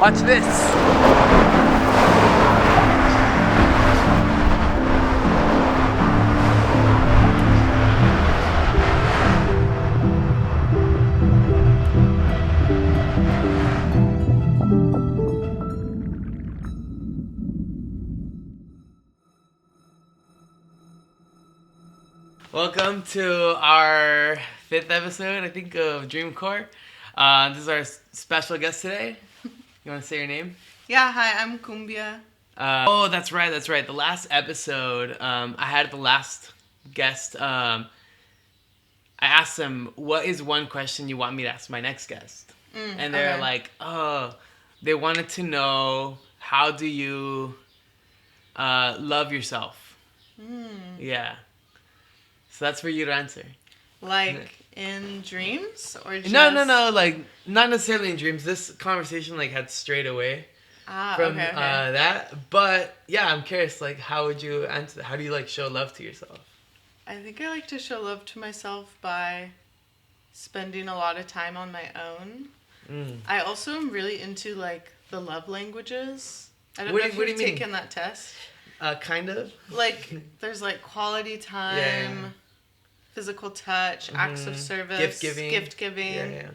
Watch this. Welcome to our 5th episode, I think, of DREAMCORE. This is our special guest today. You want to say your name? Yeah, hi, I'm Cumbia. That's right. The last episode, I had the last guest. I asked them, what is one question you want me to ask my next guest? And they're like, they wanted to know, how do you love yourself? Yeah. So that's for you to answer. Like in dreams or just... No. Like not necessarily in dreams. This conversation like had strayed away from that. But yeah, I'm curious. Like, how would you answer that? How do you like show love to yourself? I think I like to show love to myself by spending a lot of time on my own. I also am really into like the love languages. I don't know if you've taken that test. Kind of. Like, there's like quality time, physical touch, acts of service, gift giving. Yeah.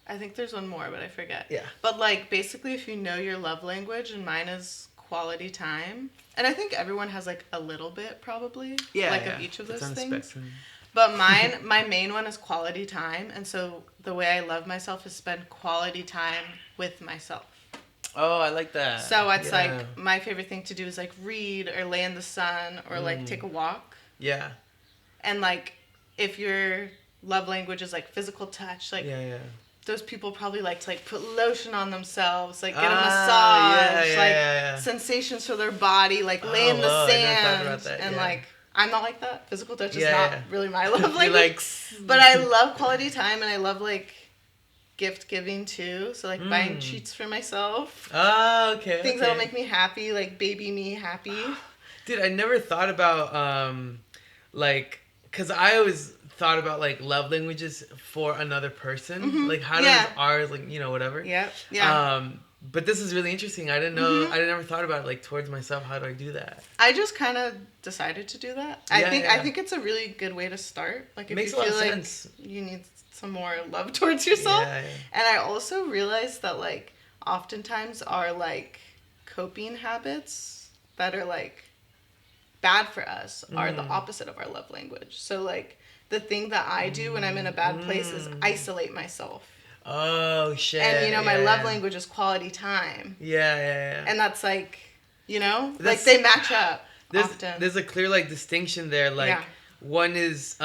I think there's one more, but I forget. Yeah. But like, basically, if you know your love language, and mine is quality time, and I think everyone has like a little bit probably, of each of those things. Spectrum. But my main one is quality time, and so the way I love myself is spend quality time with myself. Oh, I like that. So it's like, my favorite thing to do is like read or lay in the sun or like take a walk. Yeah. And like, if your love language is like physical touch, like those people probably like to like put lotion on themselves, like get a massage, sensations for their body, like lay in the sand. And like, I'm not like that. Physical touch is not really my love language. But I love quality time, and I love like gift giving too. So like buying treats for myself. Oh, okay. Things that'll make me happy, like baby me happy. Dude, I never thought about like, cause I always thought about like love languages for another person. Like how does ours, like, you know, whatever. Yeah. But this is really interesting. I didn't know. I never thought about it, like towards myself. How do I do that? I just kind of decided to do that. I think it's a really good way to start. Like if Makes you feel like sense. You need some more love towards yourself. Yeah. And I also realized that like oftentimes our like coping habits that are like bad for us are the opposite of our love language. So like the thing that I do when I'm in a bad place is isolate myself. Oh shit. And you know, my love language is quality time. Yeah. And that's like, you know, like they match up often. There's a clear like distinction there. Like one is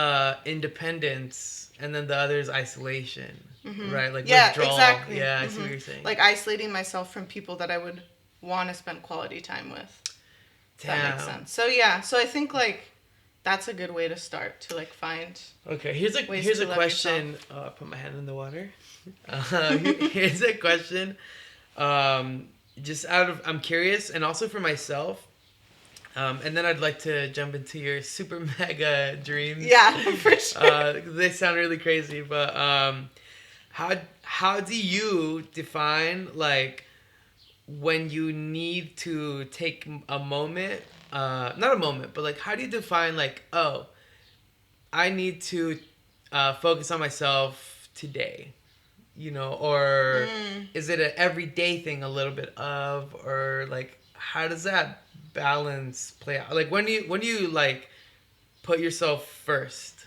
independence and then the other is isolation. Right? Like withdrawal. Exactly. Yeah, I see what you're saying. Like isolating myself from people that I would want to spend quality time with. Damn. That makes sense. So yeah, so I think like that's a good way to start to like find. Okay, here's a question. Oh, I put my hand in the water. Here's a question. Just I'm curious, and also for myself. And then I'd like to jump into your super mega dreams. Yeah, for sure. They sound really crazy, but how do you define like when you need to take a moment? Not a moment, but like how do you define like, oh, I need to focus on myself today, you know, or is it an everyday thing a little bit of, or like how does that balance play out? Like when do you like put yourself first?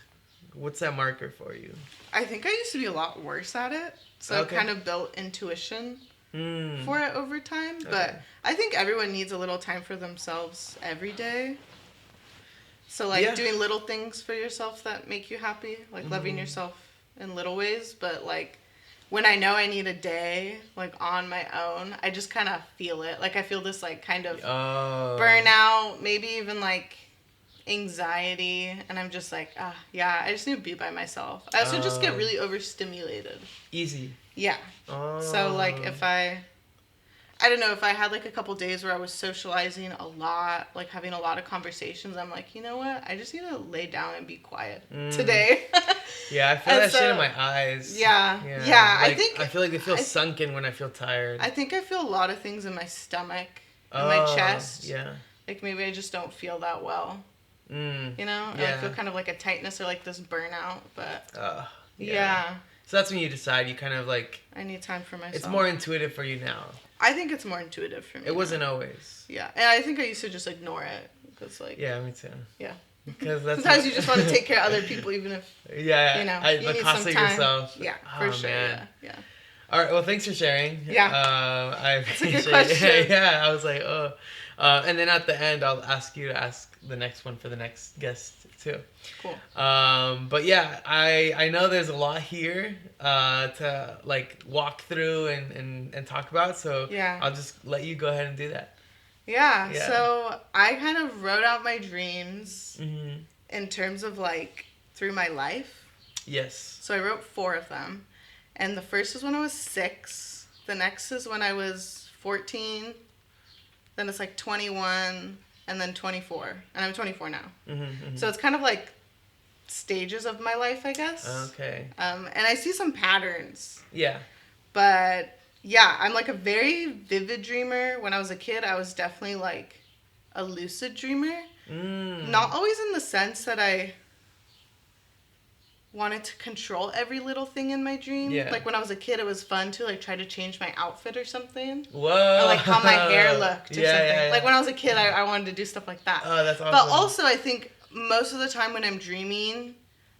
What's that marker for you? I think I used to be a lot worse at it, so I kind of built intuition for it over time. But I think everyone needs a little time for themselves every day. So like doing little things for yourself that make you happy, like loving yourself in little ways. But like when I know I need a day like on my own, I just kind of feel it. Like I feel this like kind of burnout, maybe even like anxiety, and I'm just like, I just need to be by myself. I also just get really overstimulated. Easy. Yeah. So like if I I don't know, if I had like a couple days where I was socializing a lot, like having a lot of conversations, I'm like, you know what? I just need to lay down and be quiet today. Yeah, I feel that shit in my eyes. Yeah. Like, I feel like they feel sunken when I feel tired. I think I feel a lot of things in my stomach and my chest. Yeah. Like maybe I just don't feel that well. You know? Yeah. I feel kind of like a tightness or like this burnout, but yeah. So that's when you decide you kind of like... I need time for myself. It's more intuitive for you now. I think it's more intuitive for me. It wasn't always. Yeah. And I think I used to just ignore it. Cause like, yeah, me too. Yeah. Because that's sometimes you just want to take care of other people even if... Yeah. You know, you need some time. Yourself. Yeah, for sure. Man. Yeah. All right. Well, thanks for sharing. Yeah. I appreciate That's a good question. it. Yeah. I was like, oh. And then at the end, I'll ask you to ask the next one for the next guest too. Cool. But yeah, I know there's a lot here to like walk through and talk about. So yeah. I'll just let you go ahead and do that. Yeah. So I kind of wrote out my dreams in terms of like through my life. Yes. So I wrote 4 of them. And the first is when I was 6. The next is when I was 14. Then it's like 21. And then 24. And I'm 24 now. So it's kind of like stages of my life, I guess. Okay. And I see some patterns. Yeah. But yeah, I'm like a very vivid dreamer. When I was a kid, I was definitely like a lucid dreamer. Not always in the sense that I wanted to control every little thing in my dream. Yeah. Like when I was a kid, it was fun to like try to change my outfit or something. Whoa. Or like how my hair looked or something. Yeah. Like when I was a kid, I wanted to do stuff like that. Oh, that's awesome. But also I think most of the time when I'm dreaming,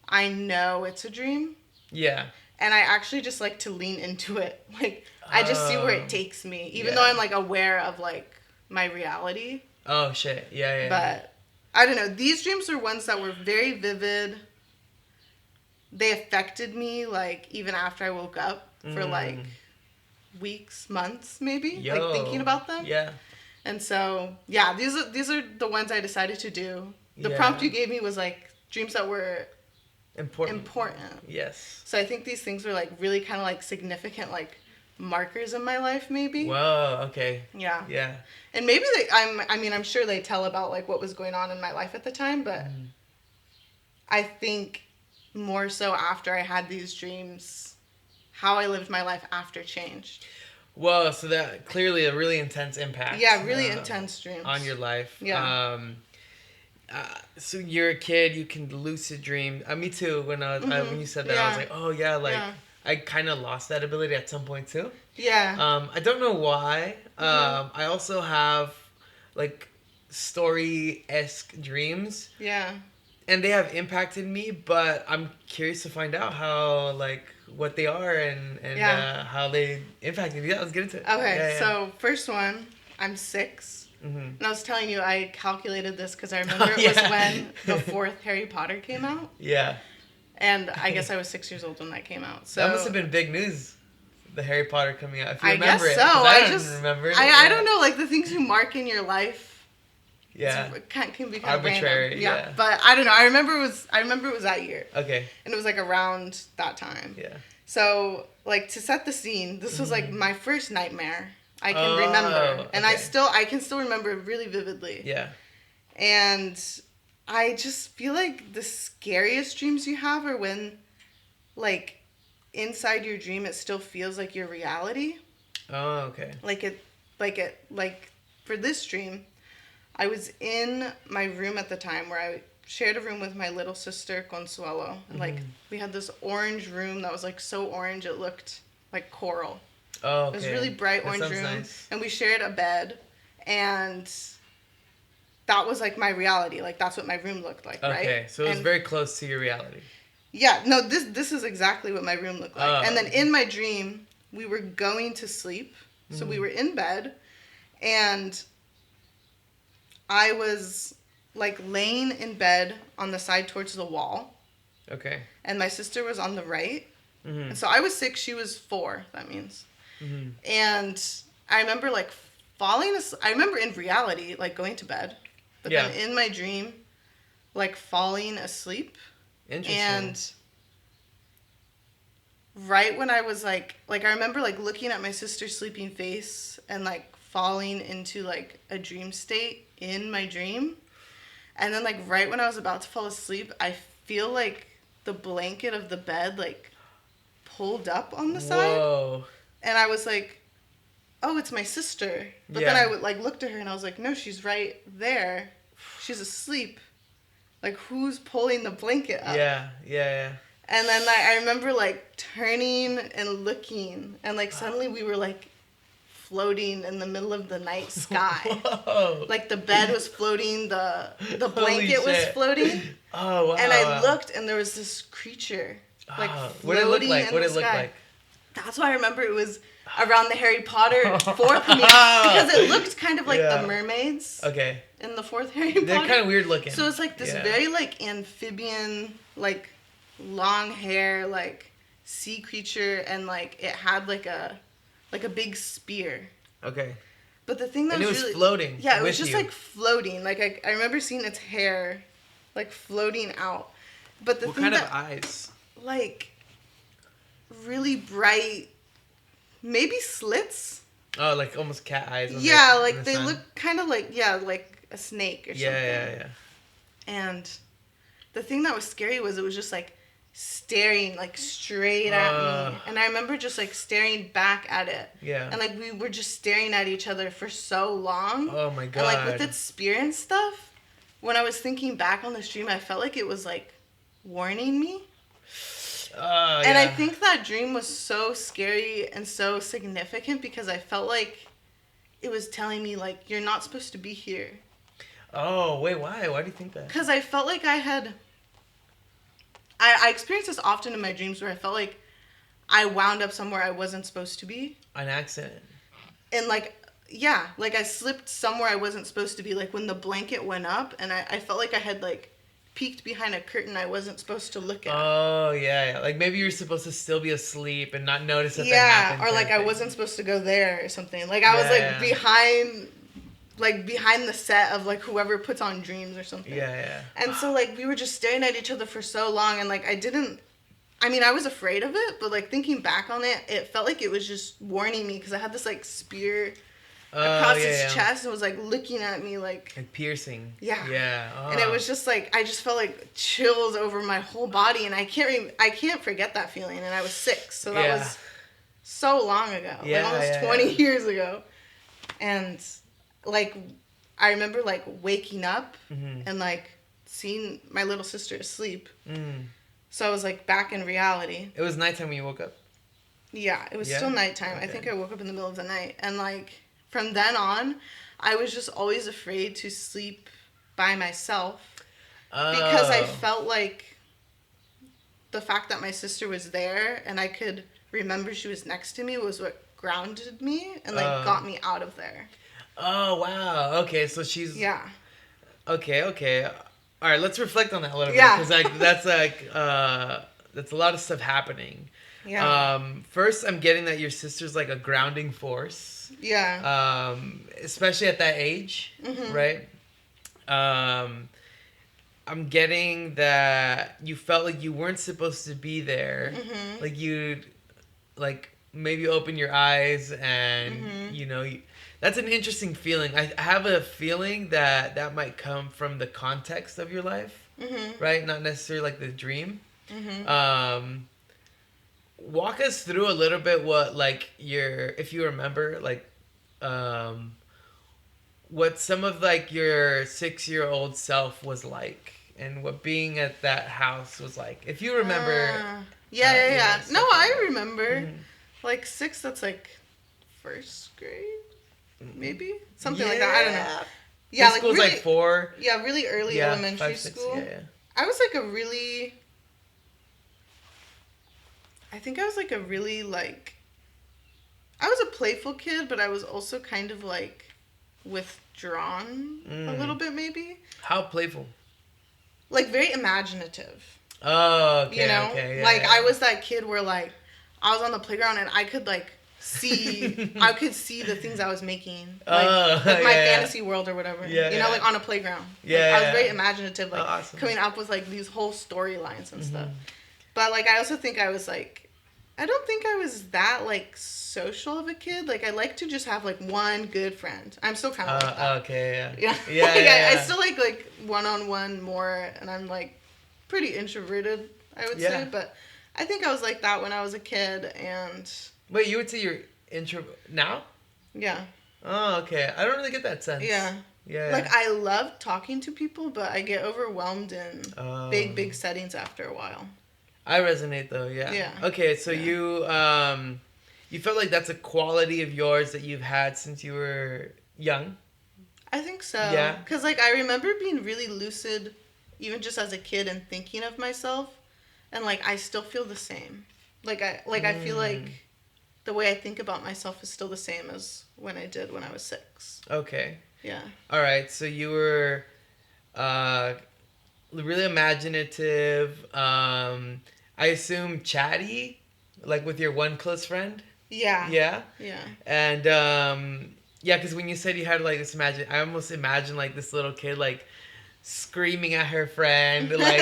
I know it's a dream. Yeah. And I actually just like to lean into it. Like I just see where it takes me. Even though I'm like aware of like my reality. Oh shit. Yeah. But I don't know. These dreams are ones that were very vivid. They affected me, like, even after I woke up for, like, weeks, months, maybe. Like, thinking about them. Yeah. And so, yeah, these are the ones I decided to do. The prompt you gave me was, like, dreams that were... Important. Yes. So I think these things were, like, really kind of, like, significant, like, markers in my life, maybe. Whoa, okay. Yeah. Yeah. And maybe I'm sure they tell about, like, what was going on in my life at the time, but I think... more so after I had these dreams, how I lived my life after changed. Whoa, so that clearly a really intense impact. Yeah, really intense dreams. On your life. Yeah. So you're a kid, you can lucid dream. Me too, when when you said that, I was like, oh yeah, like, I kind of lost that ability at some point too. Yeah. I don't know why. I also have, like, story-esque dreams. Yeah. And they have impacted me, but I'm curious to find out how, like, what they are and how they impacted me. Yeah, let's get into it. Okay, so first one, I'm 6. And I was telling you, I calculated this because I remember it was when the 4th Harry Potter came out. Yeah. And I guess I was 6 years old when that came out. So that must have been big news, the Harry Potter coming out. If you I remember guess it. so. I don't remember it. I don't know, like, the things you mark in your life. Yeah. It can be kind arbitrary, of random. Yeah. But I don't know. I remember it was that year. Okay. And it was like around that time. Yeah. So, like, to set the scene, this was like my first nightmare I can remember. And okay. I can still remember it really vividly. Yeah. And I just feel like the scariest dreams you have are when, like, inside your dream it still feels like your reality. Oh, okay. Like for this dream, I was in my room at the time where I shared a room with my little sister, Consuelo. And, like, we had this orange room that was, like, so orange it looked like coral. Oh, okay. It was a really bright orange room. Nice. And we shared a bed. And that was, like, my reality. Like, that's what my room looked like, right? Okay, so it was very close to your reality. Yeah, no, this is exactly what my room looked like. And then in my dream, we were going to sleep. So we were in bed. And I was, like, laying in bed on the side towards the wall. Okay. And my sister was on the right. And so I was 6, she was 4, that means. And I remember, like, falling asleep. I remember in reality, like, going to bed. But then in my dream, like, falling asleep. Interesting. And right when I was, like, I remember, like, looking at my sister's sleeping face and, like, falling into like a dream state in my dream. And then like right when I was about to fall asleep, I feel like the blanket of the bed like pulled up on the side. Whoa. And I was like, oh, it's my sister. But then I would like look to her and I was like, no, she's right there. She's asleep. Like, who's pulling the blanket up? Yeah. And then I remember like turning and looking, and like suddenly we were like floating in the middle of the night sky. Whoa. Like the bed was floating, the blanket was floating. Oh wow. And I looked, and there was this creature like floating what did it look like? in What the did it look sky. like? That's why I remember it was around the Harry Potter 4th movie, because it looked kind of like the mermaids. Okay. In the 4th Harry Potter. They're kind of weird looking. So it's like this very like amphibian, like long hair, like sea creature, and like it had like a big spear. Okay. But the thing that and was it was really, floating. Yeah, it was just you. like floating. Like I remember seeing its hair, like floating out. But the what thing kind that, of eyes? Like really bright, maybe slits. Oh, like almost cat eyes. Yeah, like they look kind of like like a snake or something. Yeah. And the thing that was scary was it was just like staring like straight at me, and I remember just like staring back at it. Yeah. And like we were just staring at each other for so long. Oh my god. And like with its spear and stuff, when I was thinking back on the stream, I felt like it was like warning me. And I think that dream was so scary and so significant because I felt like it was telling me like you're not supposed to be here. Oh, wait, why? Why do you think that? Because I felt like I experienced this often in my dreams where I felt like I wound up somewhere I wasn't supposed to be. An accident. And like, like I slipped somewhere I wasn't supposed to be. Like when the blanket went up and I felt like I had like peeked behind a curtain I wasn't supposed to look at. Oh, yeah. Like maybe you're supposed to still be asleep and not notice that that happened. Or like I wasn't supposed to go there or something. Like I was like behind the set of like whoever puts on dreams or something. Yeah. And so like we were just staring at each other for so long, and like I was afraid of it, but like thinking back on it, it felt like it was just warning me because I had this like spear across its chest and was like looking at me like piercing. Yeah. And it was just like I just felt like chills over my whole body, and I can't forget that feeling. And I was 6, so that was so long ago, like almost 20 years ago. And like I remember like waking up and like seeing my little sister asleep. So I was like back in reality. It was nighttime when you woke up. Yeah, it was still nighttime. Okay. I think I woke up in the middle of the night, and like from then on, I was just always afraid to sleep by myself because I felt like the fact that my sister was there and I could remember she was next to me was what grounded me and like got me out of there. Oh wow! Okay, so she's Okay. All right, let's reflect on that a little bit because like that's a lot of stuff happening. Yeah. First, I'm getting that your sister's like a grounding force. Yeah. Especially at that age, right? I'm getting that you felt like you weren't supposed to be there. Like you'd like maybe open your eyes and that's an interesting feeling. I have a feeling that might come from the context of your life, right? Not necessarily like the dream. Walk us through a little bit what like if you remember like what some of like your 6-year-old self was like and what being at that house was like. If you remember. No, I remember. Like 6, that's like 1st grade. Maybe something like that. I don't know. Yeah, like school's really, like 4. Yeah, really early elementary 5, 6, school. Yeah. I was like I think I was like I was a playful kid, but I was also kind of like withdrawn a little bit, maybe. How playful? Like very imaginative. Oh, okay. You know, okay, I was that kid where like I was on the playground and I could like see the things I was making, like my fantasy world or whatever. Like on a playground. I was very imaginative, like coming up with like these whole storylines and stuff. But like I also think I was like I don't think I was that, like, social of a kid. Like, I like to just have, like, one good friend. I'm still kind of like that. Okay, yeah. Yeah. Yeah, Like, yeah. I still like, one-on-one more, and I'm, like, pretty introverted, I would say. But I think I was like that when I was a kid, and... Wait, you would say you're intro... now? Yeah. Oh, okay. I don't really get that sense. Yeah. Yeah. Like, I love talking to people, but I get overwhelmed in big settings after a while. I resonate, though, yeah. Yeah. Okay, so you felt like that's a quality of yours that you've had since you were young? I think so. Yeah. Because, like, I remember being really lucid, even just as a kid, and thinking of myself. And, like, I still feel the same. I feel like the way I think about myself is still the same as when I did when I was 6. Okay. Yeah. All right. So you were really imaginative. I assume chatty, like with your one close friend. Yeah. Yeah. Yeah. And yeah, because when you said you had like this I almost imagine like this little kid like screaming at her friend like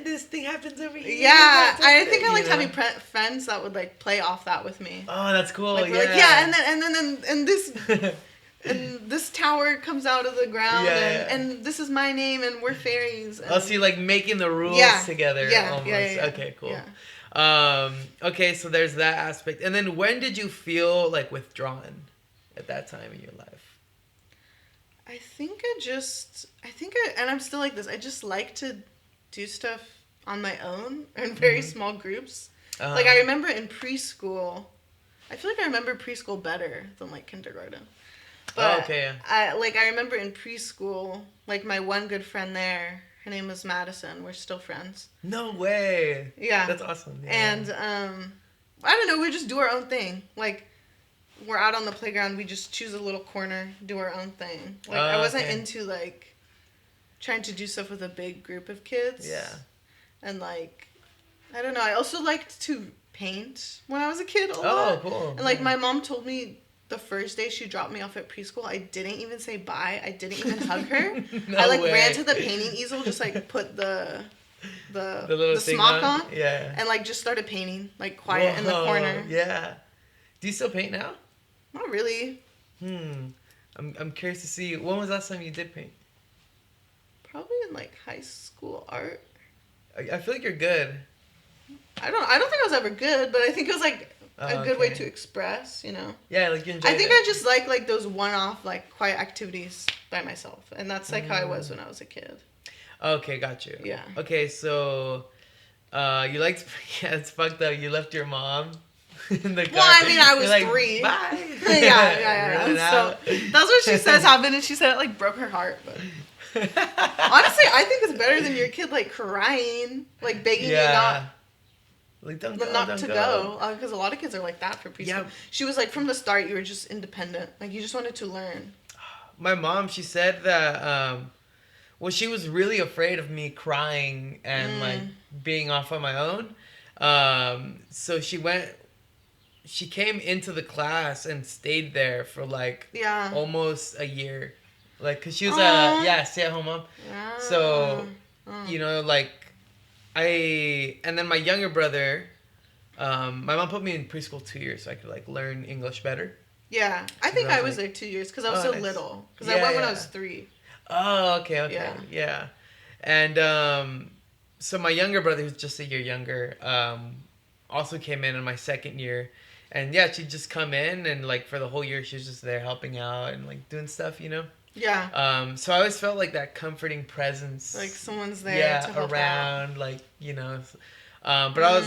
this thing happens over here. Yeah, I think I liked having friends that would like play off that with me. Oh, that's cool. Like, yeah. Like, yeah, and this and this tower comes out of the ground, and this is my name, and we're fairies. And... Oh, so you're like making the rules together. Almost. Yeah. Okay, cool. Yeah. Okay, so there's that aspect, and then when did you feel like withdrawn at that time in your life? And I'm still like this. I just like to do stuff on my own or in very small groups. Like, I remember in preschool, I feel like I remember preschool better than, like, kindergarten. But I remember in preschool, like, my one good friend there, her name was Madison. We're still friends. No way. Yeah. That's awesome. Yeah. And, I don't know, we just do our own thing. Like, we're out on the playground, we just choose a little corner, do our own thing. Like, I wasn't into, like, trying to do stuff with a big group of kids. Yeah. And, like, I don't know, I also liked to paint when I was a kid a lot. Oh, cool. And, like, my mom told me the first day she dropped me off at preschool, I didn't even say bye. I didn't even hug her. I, like, ran to the painting easel, just, like, put the smock on. Yeah. And, like, just started painting, like, quiet in the corner. Yeah. Do you still paint now? Not really. I'm curious to see, when was the last time you did paint? Probably in, like, high school art. I feel like you're good. I don't think I was ever good, but I think it was, like, a good way to express, you know? Yeah, like, you enjoy I think I just like, those one-off, like, quiet activities by myself. And that's, like, how I was when I was a kid. Okay, got you. Yeah. Okay, so, you liked, yeah, it's fucked up. You left your mom in the car. Well, I mean, I was like, 3. Bye. Yeah. So, that's what she says happened, and she said it, like, broke her heart, but... Honestly, I think it's better than your kid, like, crying, like, begging you not to go. Because a lot of kids are like that for preschool. Yeah. She was like, from the start, you were just independent. Like, you just wanted to learn. My mom, she said that, well, she was really afraid of me crying and, like, being off on my own. So she came into the class and stayed there for, like, almost a year. Like, because she was stay-at-home mom. Yeah. So, you know, like, and then my younger brother, my mom put me in preschool 2 years so I could, like, learn English better. Yeah. I think I was there 2 years because I was so little. Because I went when I was 3. Oh, okay. Yeah. And, so my younger brother, who's just a year younger, also came in my second year. And, yeah, she'd just come in and, like, for the whole year, she was just there helping out and, like, doing stuff, you know? Yeah. So I always felt like that comforting presence. Like someone's there to help around, out. Like, you know. But I was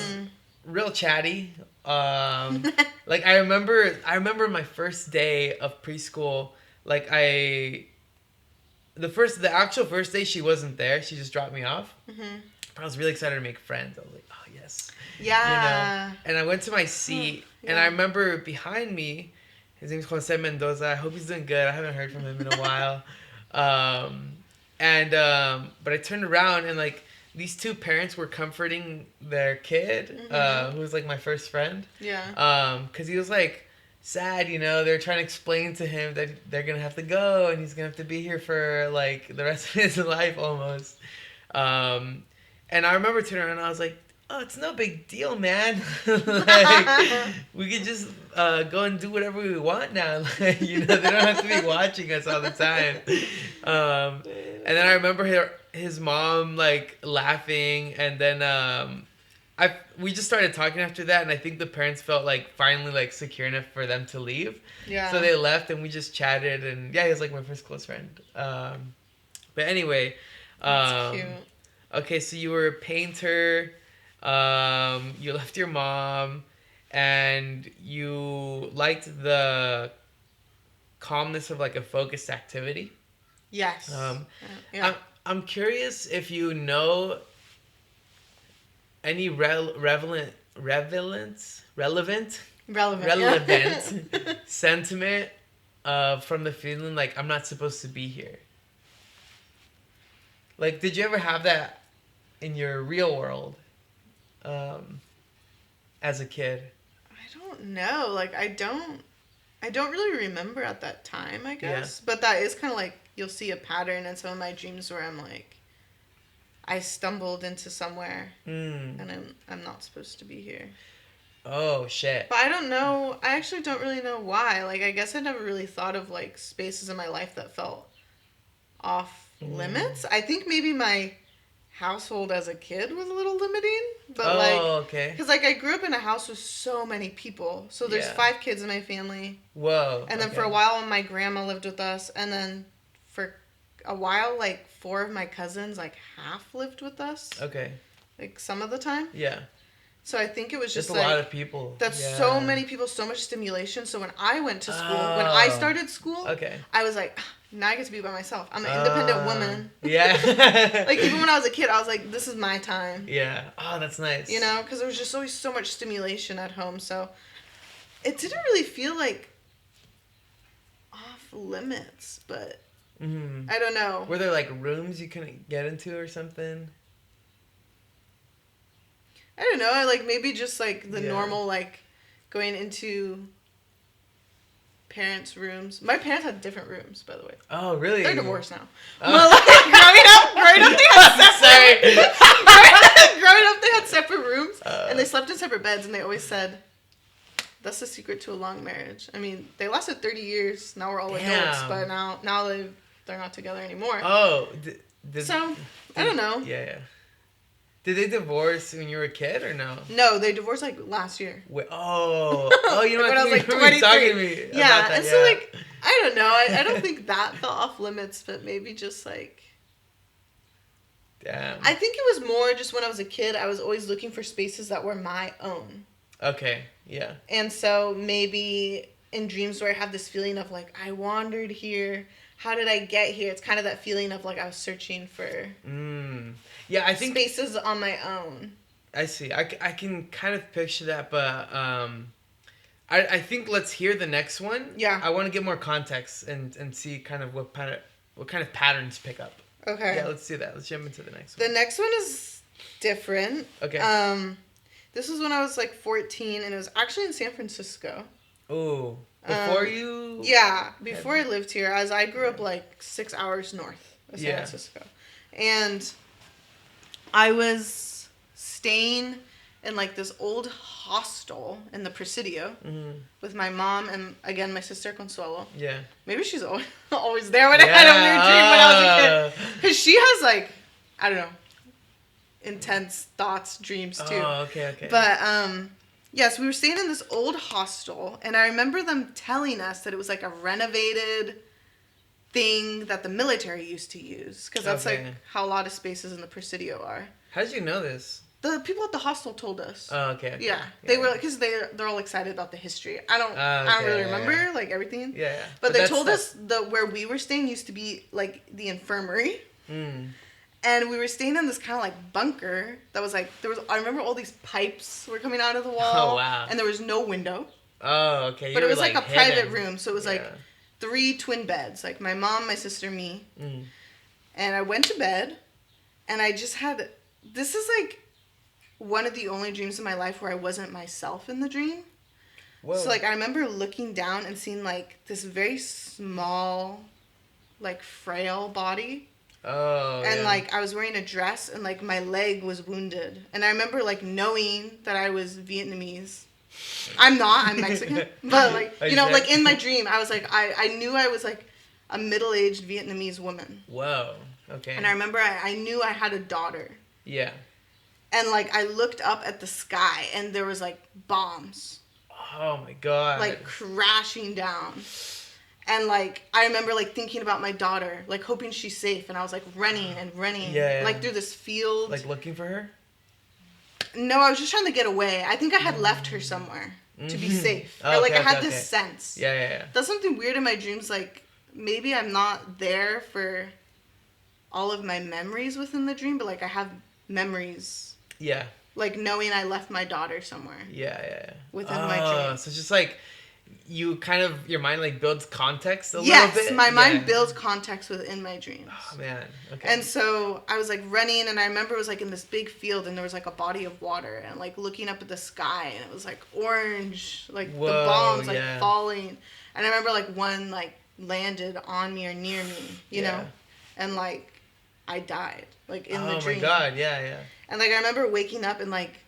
real chatty. Like I remember my first day of preschool. Like the actual first day she wasn't there. She just dropped me off. Mm-hmm. But I was really excited to make friends. I was like, oh yes. Yeah. You know? And I went to my seat, and I remember behind me. His name's Jose Mendoza. I hope he's doing good. I haven't heard from him in a while. But I turned around and like these two parents were comforting their kid, who was like my first friend. Yeah. Because he was like sad, you know. They're trying to explain to him that they're gonna have to go and he's gonna have to be here for like the rest of his life almost. And I remember turning around and I was like, oh, it's no big deal, man. Like, we could just go and do whatever we want now. Like, they don't have to be watching us all the time. And then I remember his mom, like, laughing, and then we just started talking after that, and I think the parents felt, like, finally, like, secure enough for them to leave. Yeah. So they left, and we just chatted, and yeah, he was, like, my first close friend. But anyway. That's cute. Okay, so you were a painter. You left your mom, and you liked the calmness of, like, a focused activity. Yes. Yeah. I'm curious if you know any relevant sentiment from the feeling like I'm not supposed to be here. Like, did you ever have that in your real world as a kid? I don't know. Like, I don't really remember at that time, I guess. Yeah. But that is kind of like, you'll see a pattern in some of my dreams where I'm like, I stumbled into somewhere and I'm not supposed to be here. Oh, shit. But I don't know. I actually don't really know why. Like, I guess I never really thought of, like, spaces in my life that felt off limits. I think maybe my household as a kid was a little limiting. But, okay. Because, like, I grew up in a house with so many people. So there's 5 kids in my family. Whoa. And then for a while, my grandma lived with us. And then for a while, like, 4 of my cousins, like, half lived with us. Okay. Like, some of the time. Yeah. So I think it was just a like, lot of people. That's so many people, so much stimulation. So when I went to school, when I started school, I was like, now I get to be by myself. I'm an independent woman. Yeah. Like, even when I was a kid, I was like, this is my time. Yeah. Oh, that's nice. Because there was just always so much stimulation at home. So it didn't really feel like off limits, but I don't know. Were there, like, rooms you couldn't get into or something? I don't know. I like maybe just like the normal, like going into parents' rooms. My parents had different rooms, by the way. Oh, really? They're divorced now. But like growing up, they had separate. Growing up, they had separate rooms, and they slept in separate beds. And they always said, "That's the secret to a long marriage." I mean, they lasted 30 years. Now we're all adults, but now they're not together anymore. Oh, I don't know. Yeah. Did they divorce when you were a kid or no? No, they divorced like last year. Wait, you know what? When I was like 23. Talking to me about that, and so like I don't know. I don't think that felt off limits, but maybe just like. Damn. I think it was more just when I was a kid. I was always looking for spaces that were my own. Okay. Yeah. And so maybe in dreams where I have this feeling of like I wandered here. How did I get here? It's kind of that feeling of like I was searching for yeah, I think spaces on my own. I see. I can kind of picture that, but I think let's hear the next one. Yeah. I want to get more context and see kind of what kind of patterns pick up. Okay. Yeah, let's do that. Let's jump into the next one. The next one is different. Okay. This was when I was like 14, and it was actually in San Francisco. Oh. Before you? Yeah, before I lived here, as I grew up like 6 hours north of San Francisco. And I was staying in like this old hostel in the Presidio with my mom and, again, my sister Consuelo. Yeah. Maybe she's always there when I had a weird dream when I was a kid. Because she has like, I don't know, intense thoughts, dreams too. Oh, okay. But, yes, we were staying in this old hostel, and I remember them telling us that it was like a renovated thing that the military used to use, because that's like how a lot of spaces in the Presidio are. How did you know this? The people at the hostel told us. Oh, okay. Yeah, they were, because they're all excited about the history. I don't really remember like everything. Yeah. But they told us where we were staying used to be like the infirmary. And we were staying in this kind of like bunker that was like, I remember all these pipes were coming out of the wall. Oh, wow. And there was no window. Oh, okay. But it was like a private room. So it was like 3 twin beds. Like my mom, my sister, me. And I went to bed and I just had, this is like one of the only dreams in my life where I wasn't myself in the dream. Whoa. So like I remember looking down and seeing like this very small, like frail body. Oh, and yeah. like I was wearing a dress and like my leg was wounded, and I remember like knowing that I was Vietnamese. I'm not, I'm Mexican, but like, you know, like in my dream I was like, I knew I was like a middle-aged Vietnamese woman. Whoa. Okay. And I remember I knew I had a daughter. Yeah. And like I looked up at the sky and there was like bombs. Oh my God. Like crashing down. And like I remember like thinking about my daughter, like hoping she's safe, and I was like running and running, yeah. like through this field. Like looking for her? No, I was just trying to get away. I think I had left her somewhere to be safe. Or like I had this sense. Yeah. That's something weird in my dreams, like maybe I'm not there for all of my memories within the dream, but like I have memories. Yeah. Like knowing I left my daughter somewhere. Yeah. Within my dream. So it's just like you kind of, your mind like builds context a little bit? Yes, my mind builds context within my dreams. Oh, man. Okay. And so I was like running, and I remember it was like in this big field, and there was like a body of water, and like looking up at the sky, and it was like orange, like the bombs like falling. And I remember like one like landed on me or near me, you know? And like I died, like in the dream. Oh my God, yeah. And like I remember waking up and like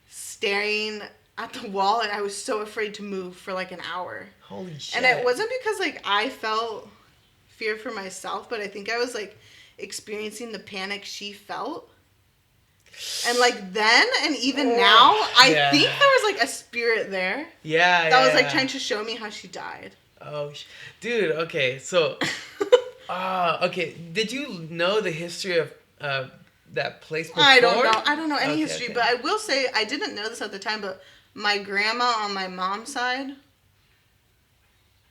staring at the wall, and I was so afraid to move for like an hour. Holy shit. And it wasn't because like I felt fear for myself, but I think I was like experiencing the panic she felt. And like then and even now, I think there was like a spirit there. Yeah. That was like trying to show me how she died. Oh, dude. Okay, so, okay. Did you know the history of that place before? I don't know any history, but I will say I didn't know this at the time, but my grandma on my mom's side.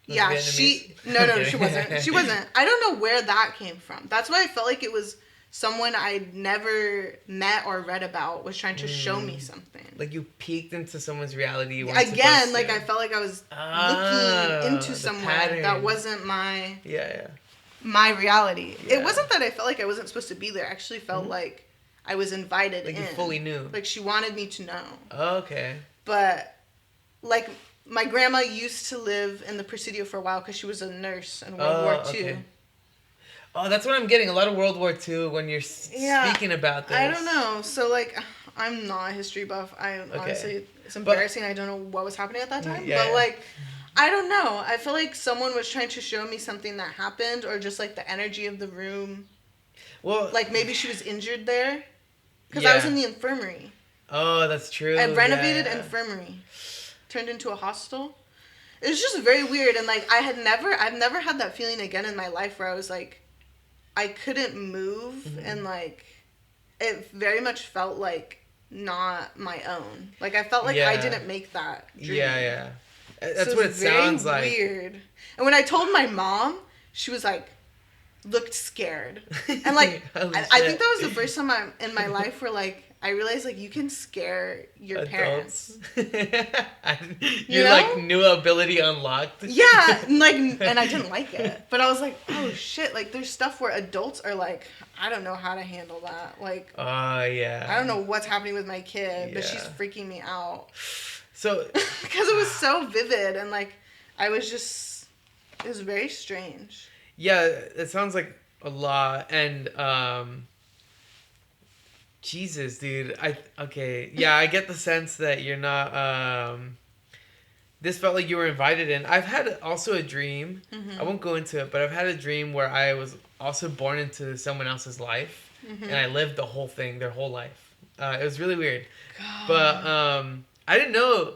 Yeah, she wasn't. She wasn't. I don't know where that came from. That's why I felt like it was someone I'd never met or read about was trying to show me something. Like you peeked into someone's reality. Again, like I felt like I was looking into somewhere that wasn't my my reality. Yeah. It wasn't that I felt like I wasn't supposed to be there. I actually felt like I was invited in. Like you fully knew. Like she wanted me to know. Oh, okay. But like my grandma used to live in the Presidio for a while because she was a nurse in World War II. Okay. Oh, that's what I'm getting. A lot of World War II when you're speaking about this. I don't know. So, like, I'm not a history buff. Honestly, it's embarrassing. I don't know what was happening at that time. But, like, I don't know. I feel like someone was trying to show me something that happened, or just, like, the energy of the room. Well, like, maybe she was injured there. Because I was in the infirmary. Oh, that's true. A renovated infirmary. Turned into a hostel. It was just very weird. And, like, I've never had that feeling again in my life where I was, like, I couldn't move, and, like, it very much felt like not my own. Like, I felt like I didn't make that dream. Yeah. That's what it sounds like. Very weird. And when I told my mom, she was, like, looked scared. And, like, I think that was the first time in my life where, like, I realized, like, you can scare your parents. Your, like, new ability unlocked. Yeah, like, and I didn't like it. But I was like, oh, shit. Like, there's stuff where adults are like, I don't know how to handle that. Like, I don't know what's happening with my kid, but she's freaking me out. So, because it was so vivid, and, like, it was very strange. Yeah, it sounds like a lot. And, Jesus, dude. I get the sense that you're not, this felt like you were invited in. I've had also a dream. I won't go into it, but I've had a dream where I was also born into someone else's life, and I lived the whole thing, their whole life. It was really weird. God. But, I didn't know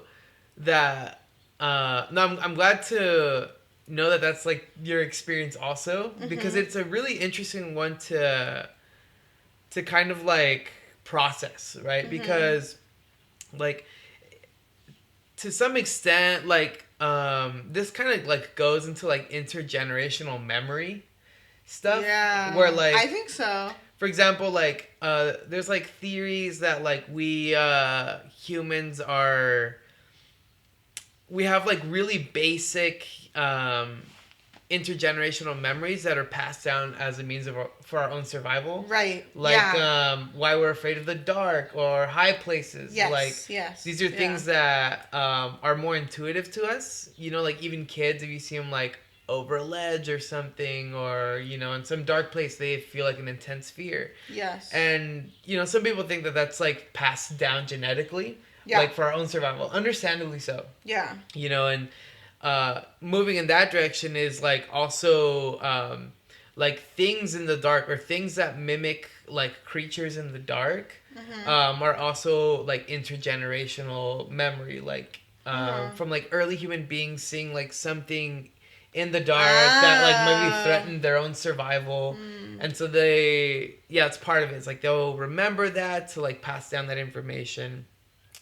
that, I'm glad to know that that's, like, your experience also, because it's a really interesting one to kind of, like, process, right? Because, like, to some extent, like, this kind of, like, goes into, like, intergenerational memory stuff. Yeah. Where, like, I think so. For example, like, there's, like, theories that, like, we humans we have, like, really basic intergenerational memories that are passed down as a means for our own survival. Right. Like, why we're afraid of the dark or high places. Yes, like, these are things that are more intuitive to us. You know, like, even kids, if you see them, like, over a ledge or something, or in some dark place they feel like an intense fear. Yes. And some people think that that's like passed down genetically, yeah. like for our own survival, understandably so. Yeah. And moving in that direction is like also like things in the dark, or things that mimic like creatures in the dark, are also like intergenerational memory, like from like early human beings seeing like something in the dark that like maybe threatened their own survival. And so it's part of it. It's like they'll remember that to like pass down that information.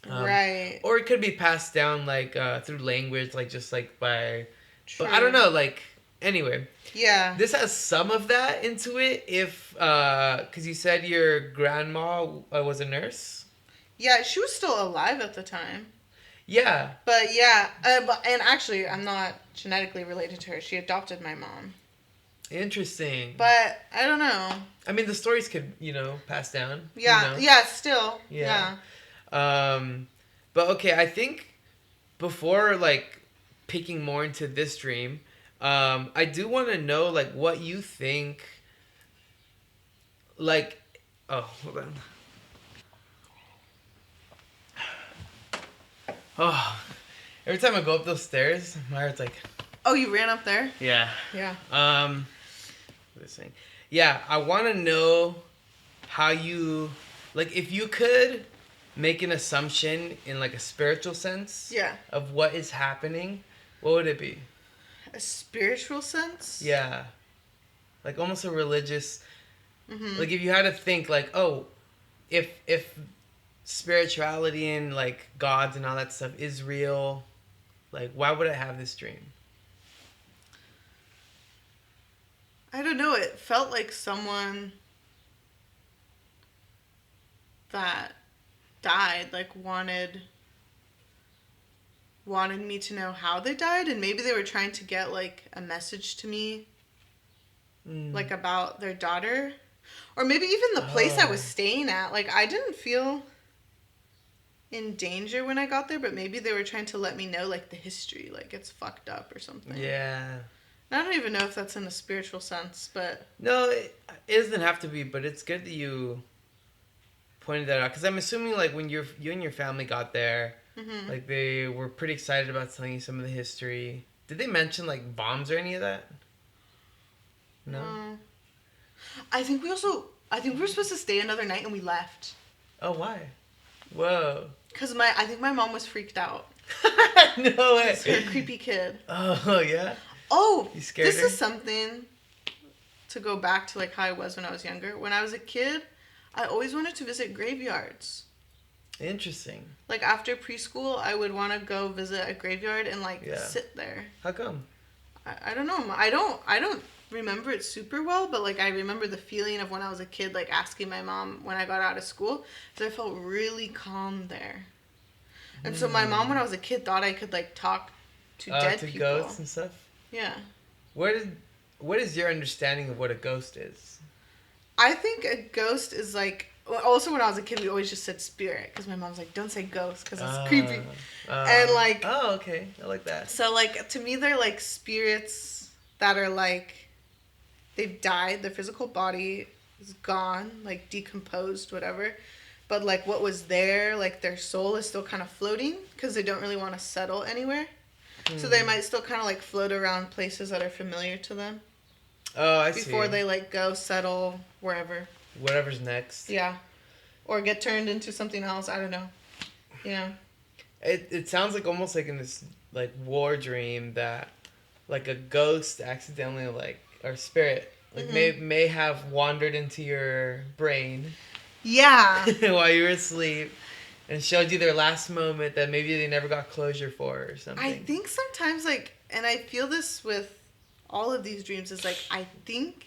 Right. Or it could be passed down like through language, like just like by. True. But I don't know, like anyway. Yeah. This has some of that into it, if because you said your grandma was a nurse. Yeah, she was still alive at the time. Yeah. But yeah, and actually, I'm not genetically related to her. She adopted my mom. Interesting. But I don't know. I mean, the stories could pass down. Yeah. Yeah. Still. Yeah. But okay, I think before like picking more into this dream, I do want to know like what you think. Like, oh, hold on. Oh, every time I go up those stairs, my heart's like. Oh, you ran up there? Yeah. Yeah. This thing. Yeah, I want to know how you, like, if you could make an assumption in like a spiritual sense. Yeah. Of what is happening, what would it be? A spiritual sense? Yeah. Like almost a religious. Mm-hmm. Like if you had to think like, oh, if spirituality and like gods and all that stuff is real, like why would I have this dream? I don't know. It felt like someone that died like wanted me to know how they died, and maybe they were trying to get like a message to me like about their daughter, or maybe even the place I was staying at. Like I didn't feel in danger when I got there, but maybe they were trying to let me know like the history, like it's fucked up or something. Yeah. I don't even know if that's in a spiritual sense, but no, it doesn't have to be, but it's good that you pointed that out, because I'm assuming like when you and your family got there, like they were pretty excited about telling you some of the history. Did they mention like bombs or any of that? No. I think we were supposed to stay another night and we left. Oh, why? Whoa. Because I think my mom was freaked out. No way. It's her creepy kid. Oh yeah. Oh, you scared this her? is something to go back to like how I was when I was younger. When I was a kid, I always wanted to visit graveyards. Interesting. Like after preschool, I would want to go visit a graveyard and like sit there. How come? I don't know. I don't remember it super well, but like I remember the feeling of when I was a kid, like asking my mom when I got out of school, because I felt really calm there. And so my mom, when I was a kid, thought I could like talk to dead people. Ghosts and stuff. Yeah. What is your understanding of what a ghost is? I think a ghost is like. Also, when I was a kid, we always just said spirit, because my mom's like, "Don't say ghost, because it's creepy." And like. Oh, okay. I like that. So like to me, they're like spirits that are like. They've died. Their physical body is gone, like decomposed, whatever. But like what was there, like their soul is still kind of floating, because they don't really want to settle anywhere. So they might still kind of like float around places that are familiar to them. Oh, I see. Before they like go settle wherever. Whatever's next. Yeah. Or get turned into something else. I don't know. Yeah. It sounds like almost like in this like war dream that like a ghost accidentally like, or spirit like may have wandered into your brain. Yeah. While you were asleep. And showed you their last moment that maybe they never got closure for or something. I think sometimes, like, and I feel this with all of these dreams, is like, I think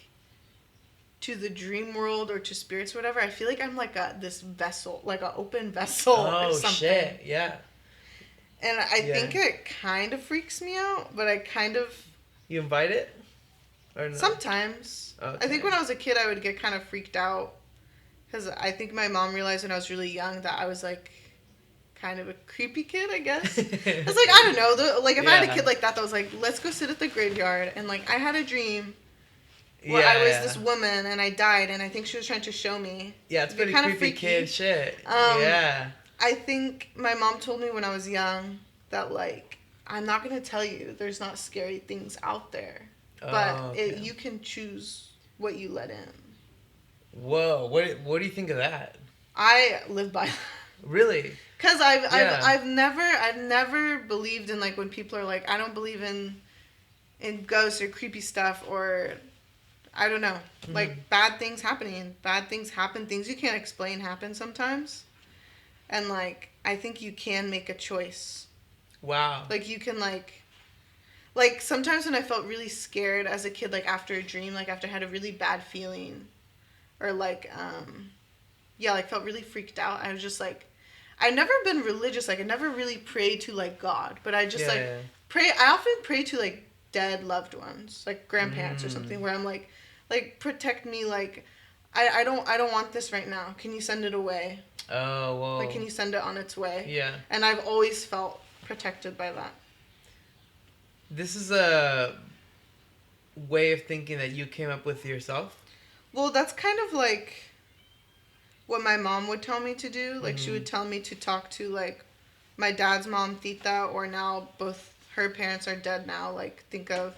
to the dream world or to spirits or whatever, I feel like I'm like this vessel, like an open vessel or something. Oh, shit, yeah. And I think it kind of freaks me out, but I kind of... You invite it? Or no? Sometimes. Okay. I think when I was a kid, I would get kind of freaked out. Because I think my mom realized when I was really young that I was, like, kind of a creepy kid, I guess. It's like, I don't know. Like, if I had a kid like that was like, let's go sit at the graveyard. And, like, I had a dream where I was this woman and I died. And I think she was trying to show me. Yeah, it's pretty creepy freaky. Kid shit. Yeah. I think my mom told me when I was young that, like, I'm not going to tell you there's not scary things out there. But you can choose what you let in. Whoa. What do you think of that? I live by that. Really? Because I've never believed in, like, when people are like, I don't believe in ghosts or creepy stuff, or I don't know, like, bad things happening. Bad things happen. Things you can't explain happen sometimes. And, like, I think you can make a choice. Wow. Like, you can, like, sometimes when I felt really scared as a kid, like, after a dream, like, after I had a really bad feeling, or, like, like, felt really freaked out, I was just, like, I've never been religious, like, I never really prayed to, like, God, but I just, pray, I often pray to, like, dead loved ones, like, grandparents or something, where I'm, like, protect me, like, I don't want this right now, can you send it away? Oh, whoa. Like, can you send it on its way? Yeah. And I've always felt protected by that. This is a way of thinking that you came up with yourself? Well, that's kind of like what my mom would tell me to do. Like, she would tell me to talk to, like, my dad's mom, Tita, or now both her parents are dead now. Like, think of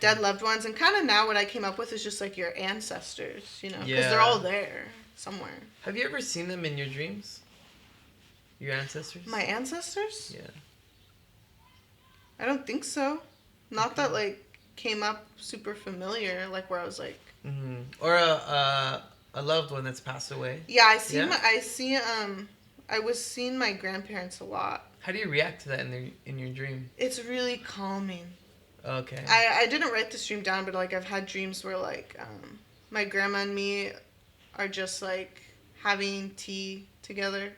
dead loved ones. And kind of now what I came up with is just, like, your ancestors, you know? Because they're all there somewhere. Have you ever seen them in your dreams? Your ancestors? My ancestors? Yeah. I don't think so. Not that, like, came up super familiar, like, where I was, like... Mm-hmm. Or a loved one that's passed away. Yeah, I was seeing my grandparents a lot. How do you react to that in your dream? It's really calming. Okay. I didn't write this dream down, but, like, I've had dreams where, like, my grandma and me are just, like, having tea together,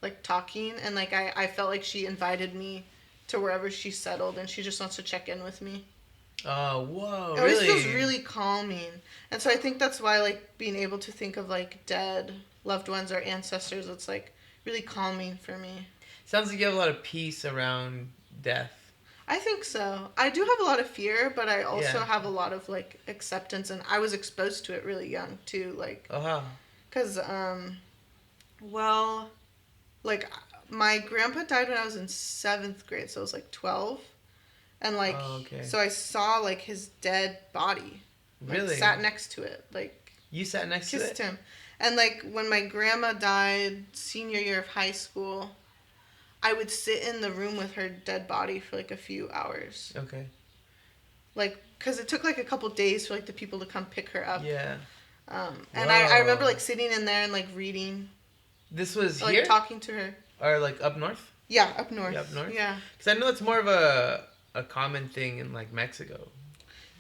like, talking, and, like, I felt like she invited me to wherever she settled, and she just wants to check in with me. Oh, whoa, it always feels really calming. And so I think that's why, like, being able to think of, like, dead loved ones or ancestors, it's, like, really calming for me. Sounds like you have a lot of peace around death. I think so. I do have a lot of fear, but I also have a lot of, like, acceptance, and I was exposed to it really young, too, like... Because, like, my grandpa died when I was in 7th grade, so I was, like, 12. And, like, so I saw, like, his dead body. Like, really? Sat next to it. Like, you sat next to it? Kissed him. And, like, when my grandma died senior year of high school, I would sit in the room with her dead body for, like, a few hours. Okay. Like, because it took, like, a couple days for, like, the people to come pick her up. Yeah. And I remember, like, sitting in there and, like, reading. This was here? Like, talking to her. Or, like, up north? Yeah, up north. Yeah, up north? Yeah. Because I know it's more of a common thing in, like, Mexico.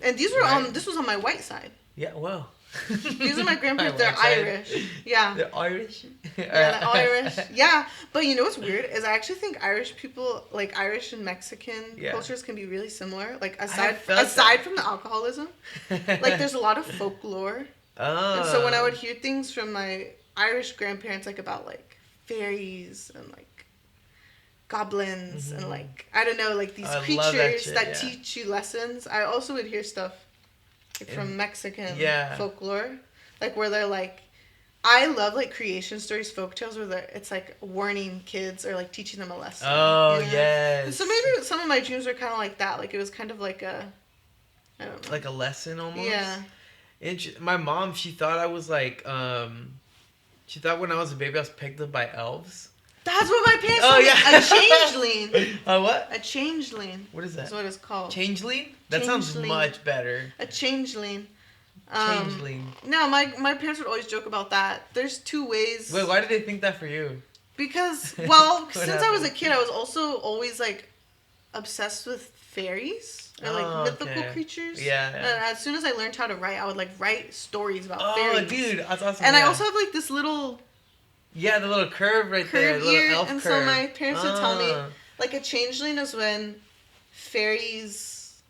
And these were this was on my white side. Yeah, whoa. These are my grandparents. They're Irish. Yeah. They're Irish? Yeah, they're Irish. Yeah. But you know what's weird is I actually think Irish people, like Irish and Mexican cultures can be really similar. Like aside from the alcoholism, like there's a lot of folklore. Oh. And so when I would hear things from my Irish grandparents, like about like fairies and like goblins and like I don't know, like these creatures that teach you lessons, I also would hear stuff like from Mexican folklore, like where they're like, I love like creation stories, folktales where it's like warning kids or like teaching them a lesson. Oh, yes. And so maybe some of my dreams were kind of like that, like it was kind of like a, I don't know, like a lesson almost. Yeah. My mom, she thought I was like she thought when I was a baby I was picked up by elves. That's what my parents told me. A changeling. A what? A changeling. What is that? That's what it's called. Changeling? That sounds much better. A changeling. Changeling. No, my parents would always joke about that. There's two ways. Wait, why did they think that for you? Because, well, since I was a kid, I was also always, like, obsessed with fairies. Or, like, mythical creatures. Yeah. And as soon as I learned how to write, I would, like, write stories about fairies. Oh, dude, that's awesome. And I also have, like, this little... Yeah, the little curve right there. The little elf and curve. So my parents would tell me, like, a changeling is when fairies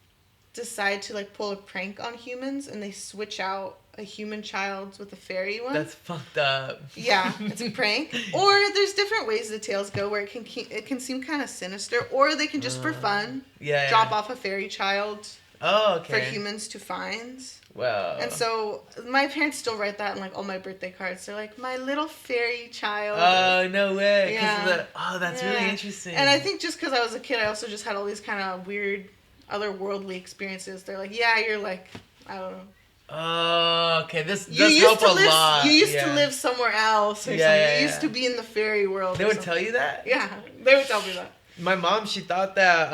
decide to, like, pull a prank on humans and they switch out a human child with a fairy one. That's fucked up. Yeah, it's a prank. Or there's different ways the tales go where it can seem kind of sinister, or they can just for fun drop off a fairy child. Oh, okay. For humans to find. Wow. And so my parents still write that in like all my birthday cards. They're like, my little fairy child. Oh, no way. Yeah. That's really interesting. And I think just because I was a kid, I also just had all these kind of weird otherworldly experiences. They're like, yeah, you're like, I don't know. Oh, okay. This does help a lot. You used to live somewhere else or something. You used to be in the fairy world. They would tell you that? Yeah, they would tell me that. My mom, she thought that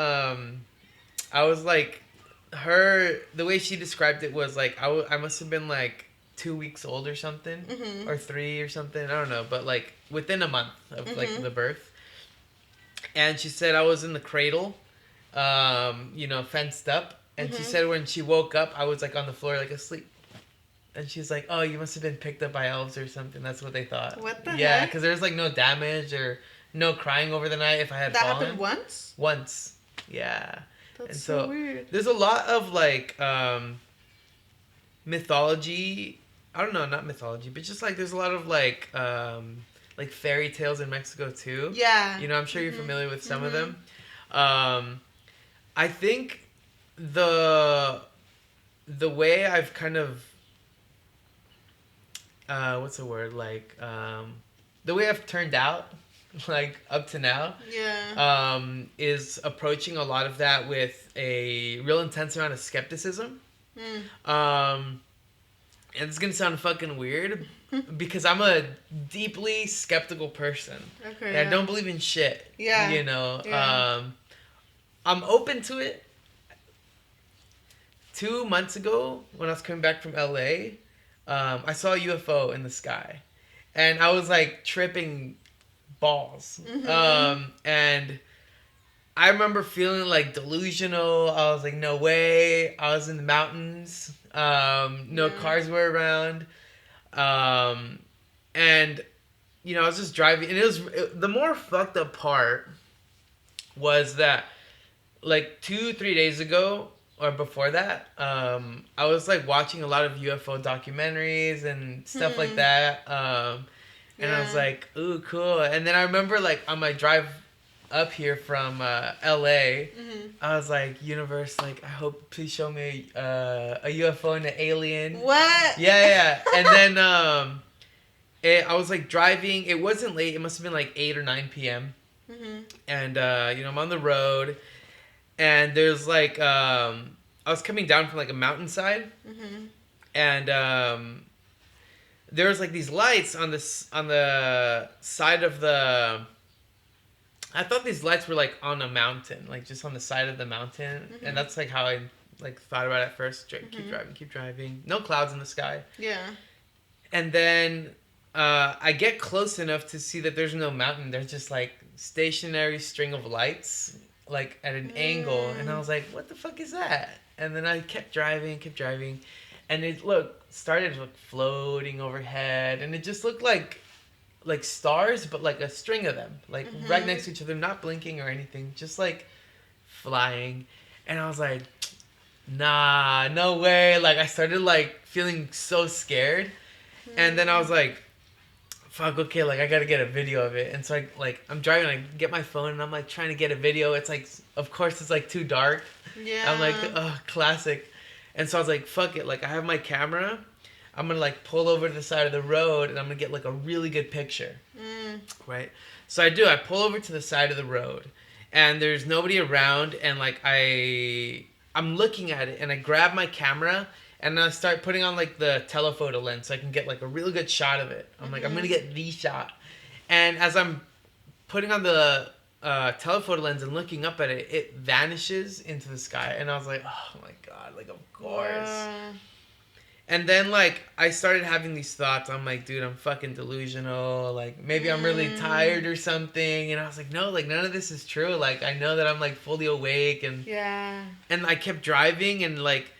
I was like, the way she described it was like, I must have been like 2 weeks old or something, or 3 or something. I don't know, but like within a month of like the birth. And she said I was in the cradle, fenced up. And she said when she woke up, I was like on the floor like asleep. And she's like, oh, you must have been picked up by elves or something. That's what they thought. What the heck? Yeah, because there was like no damage or no crying over the night if I had fallen. That happened once? Once. Yeah. That's so weird. There's a lot of like mythology. I don't know, not mythology, but just like there's a lot of like fairy tales in Mexico too. Yeah. I'm sure you're familiar with some of them. I think the way I've kind of what's the word, like the way I've turned out like up to now is approaching a lot of that with a real intense amount of skepticism. And it's gonna sound fucking weird because I'm a deeply skeptical person. Okay. I don't believe in shit. Yeah. I'm open to it. 2 months ago, when I was coming back from LA, I saw a UFO in the sky. And I was like tripping balls. And I remember feeling like delusional. I was like, no way. I was in the mountains. No cars were around. And, I was just driving. And the more fucked up part was that like 2-3 days ago, or before that, I was like watching a lot of UFO documentaries and stuff like that. And I was like, ooh, cool. And then I remember like on my drive up here from LA, I was like, universe, like, I hope, please show me a UFO and an alien. What? Yeah. And then I was like driving. It wasn't late. It must have been like 8 or 9 p.m. And, I'm on the road. And there's like, I was coming down from like a mountainside, and there was like these lights on the side of the. I thought these lights were like on a mountain, like just on the side of the mountain, and that's like how I like thought about it at first. Keep driving. No clouds in the sky. Yeah. And then I get close enough to see that there's no mountain. There's just like stationary string of lights, like at an angle, and I was like, what the fuck is that? And then I kept driving, and it started like floating overhead, and it just looked like stars, but like a string of them, like right next to each other, not blinking or anything, just like flying. And I was like, nah, no way. Like I started like feeling so scared, and then I was like, fuck, okay, like I gotta get a video of it. And so I'm driving, I get my phone, and I'm like trying to get a video. It's like, of course it's like too dark. Yeah. I'm like, oh, classic. And so I was like, fuck it, like I have my camera, I'm gonna like pull over to the side of the road, and I'm gonna get like a really good picture. Right? So I pull over to the side of the road, and there's nobody around, and like I'm looking at it, and I grab my camera, and I start putting on like the telephoto lens so I can get like a really good shot of it. I'm like, I'm gonna get the shot. And as I'm putting on the telephoto lens and looking up at it, it vanishes into the sky. And I was like, oh my god, like of course. And then like I started having these thoughts. I'm like, dude, I'm fucking delusional. Like maybe I'm really tired or something. And I was like, no, like none of this is true. Like I know that I'm like fully awake. And and I kept driving, and like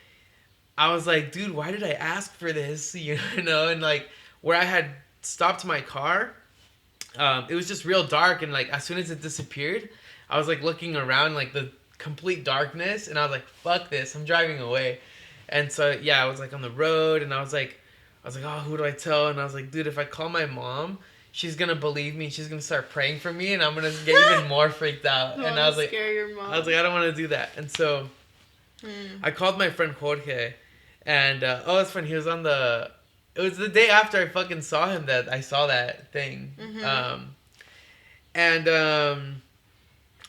I was like, dude, why did I ask for this? And like where I had stopped my car, it was just real dark, and like as soon as it disappeared, I was like looking around, like the complete darkness, and I was like, fuck this, I'm driving away. And so I was like on the road, and I was like I was like, oh, who do I tell? And I was like, dude, if I call my mom, she's gonna believe me. She's gonna start praying for me, and I'm gonna get even more freaked out. And I was like, scare your mom. I was like, I don't want to do that. And so I called my friend Jorge, and it's funny. He was on the. It was the day after I fucking saw him that I saw that thing.